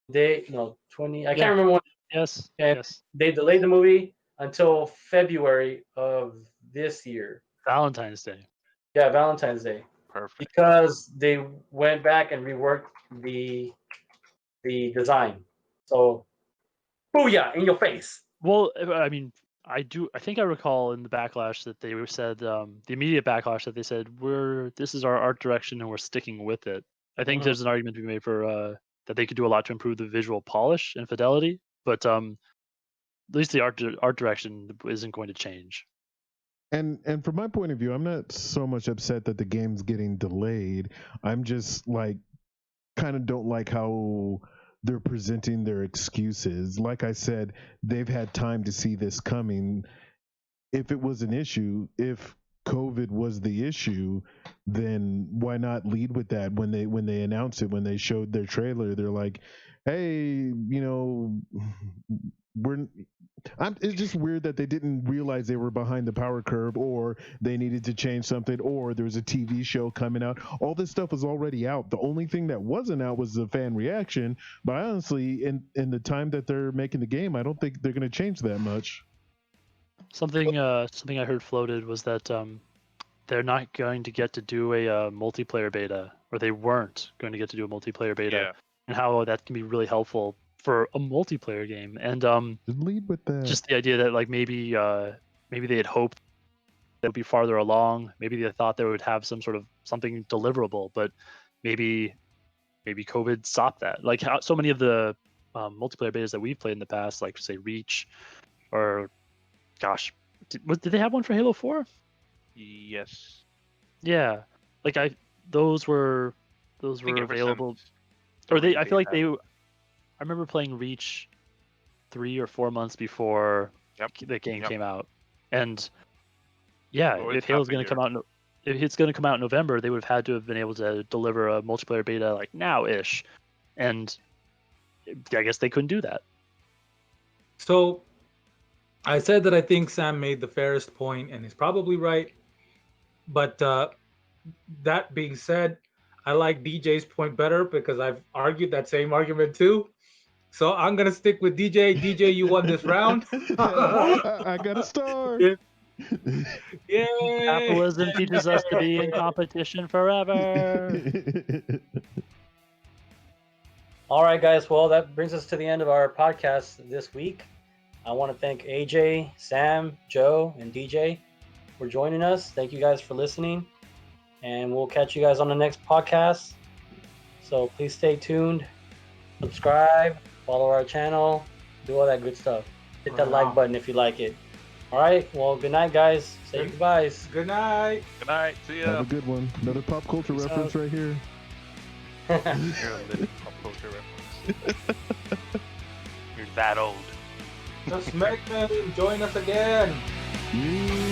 I can't remember when. Yes. And Yes. they delayed the movie until February of this year. Valentine's Day. Yeah, Valentine's Day. Perfect. Because they went back and reworked the design. So, booyah, in your face. Well, I mean, I think I recall in the backlash that they said the immediate backlash that they said this is our art direction and we're sticking with it. I think Mhm. there's an argument to be made for that they could do a lot to improve the visual polish and fidelity, but least the art direction isn't going to change. And from my point of view, I'm not so much upset that the game's getting delayed. I'm just like kind of don't like how they're presenting their excuses. Like I said, they've had time to see this coming. If it was an issue, if COVID was the issue, then why not lead with that when they announced it, when they showed their trailer? They're like, hey, it's just weird that they didn't realize they were behind the power curve, or they needed to change something, or there was a TV show coming out. All this stuff was already out. The only thing that wasn't out was the fan reaction. But honestly, in the time that they're making the game, I don't think they're going to change that much. Something I heard floated was that they're not going to get to do a multiplayer beta, or they weren't going to get to do a multiplayer beta, and how that can be really helpful for a multiplayer game. And Just lead with that. just the idea that like maybe they had hoped they would be farther along. Maybe they thought they would have some sort of something deliverable, but maybe COVID stopped that. Like how so many of the multiplayer betas that we've played in the past, like say Reach, or gosh, did they have one for Halo 4? Yes. Yeah, like those were I think ever available, since or the I feel like rebeta. I remember playing Reach 3 or 4 months before Yep. the game Yep. came out, and yeah, Always if Halo's half a going to come year. out, if it's going to come out in November, they would have had to have been able to deliver a multiplayer beta like now-ish, and I guess they couldn't do that. So I said that I think Sam made the fairest point, and he's probably right. But that being said, I like DJ's point better because I've argued that same argument too. So I'm gonna stick with DJ. DJ, you won this round. I got a star. Yay! Capitalism teaches us to be in competition forever. All right, guys. Well, that brings us to the end of our podcast this week. I want to thank AJ, Sam, Joe, and DJ for joining us. Thank you guys for listening. And we'll catch you guys on the next podcast. So please stay tuned, subscribe, follow our channel, do all that good stuff. Hit that like button if you like it. All right. Well, good night, guys. Say your goodbyes. Good night. Good night. See Have ya. a good one. Another pop culture Peace reference out. right here. You're a living pop culture reference. You're that old. Just make them join us again. Yeah.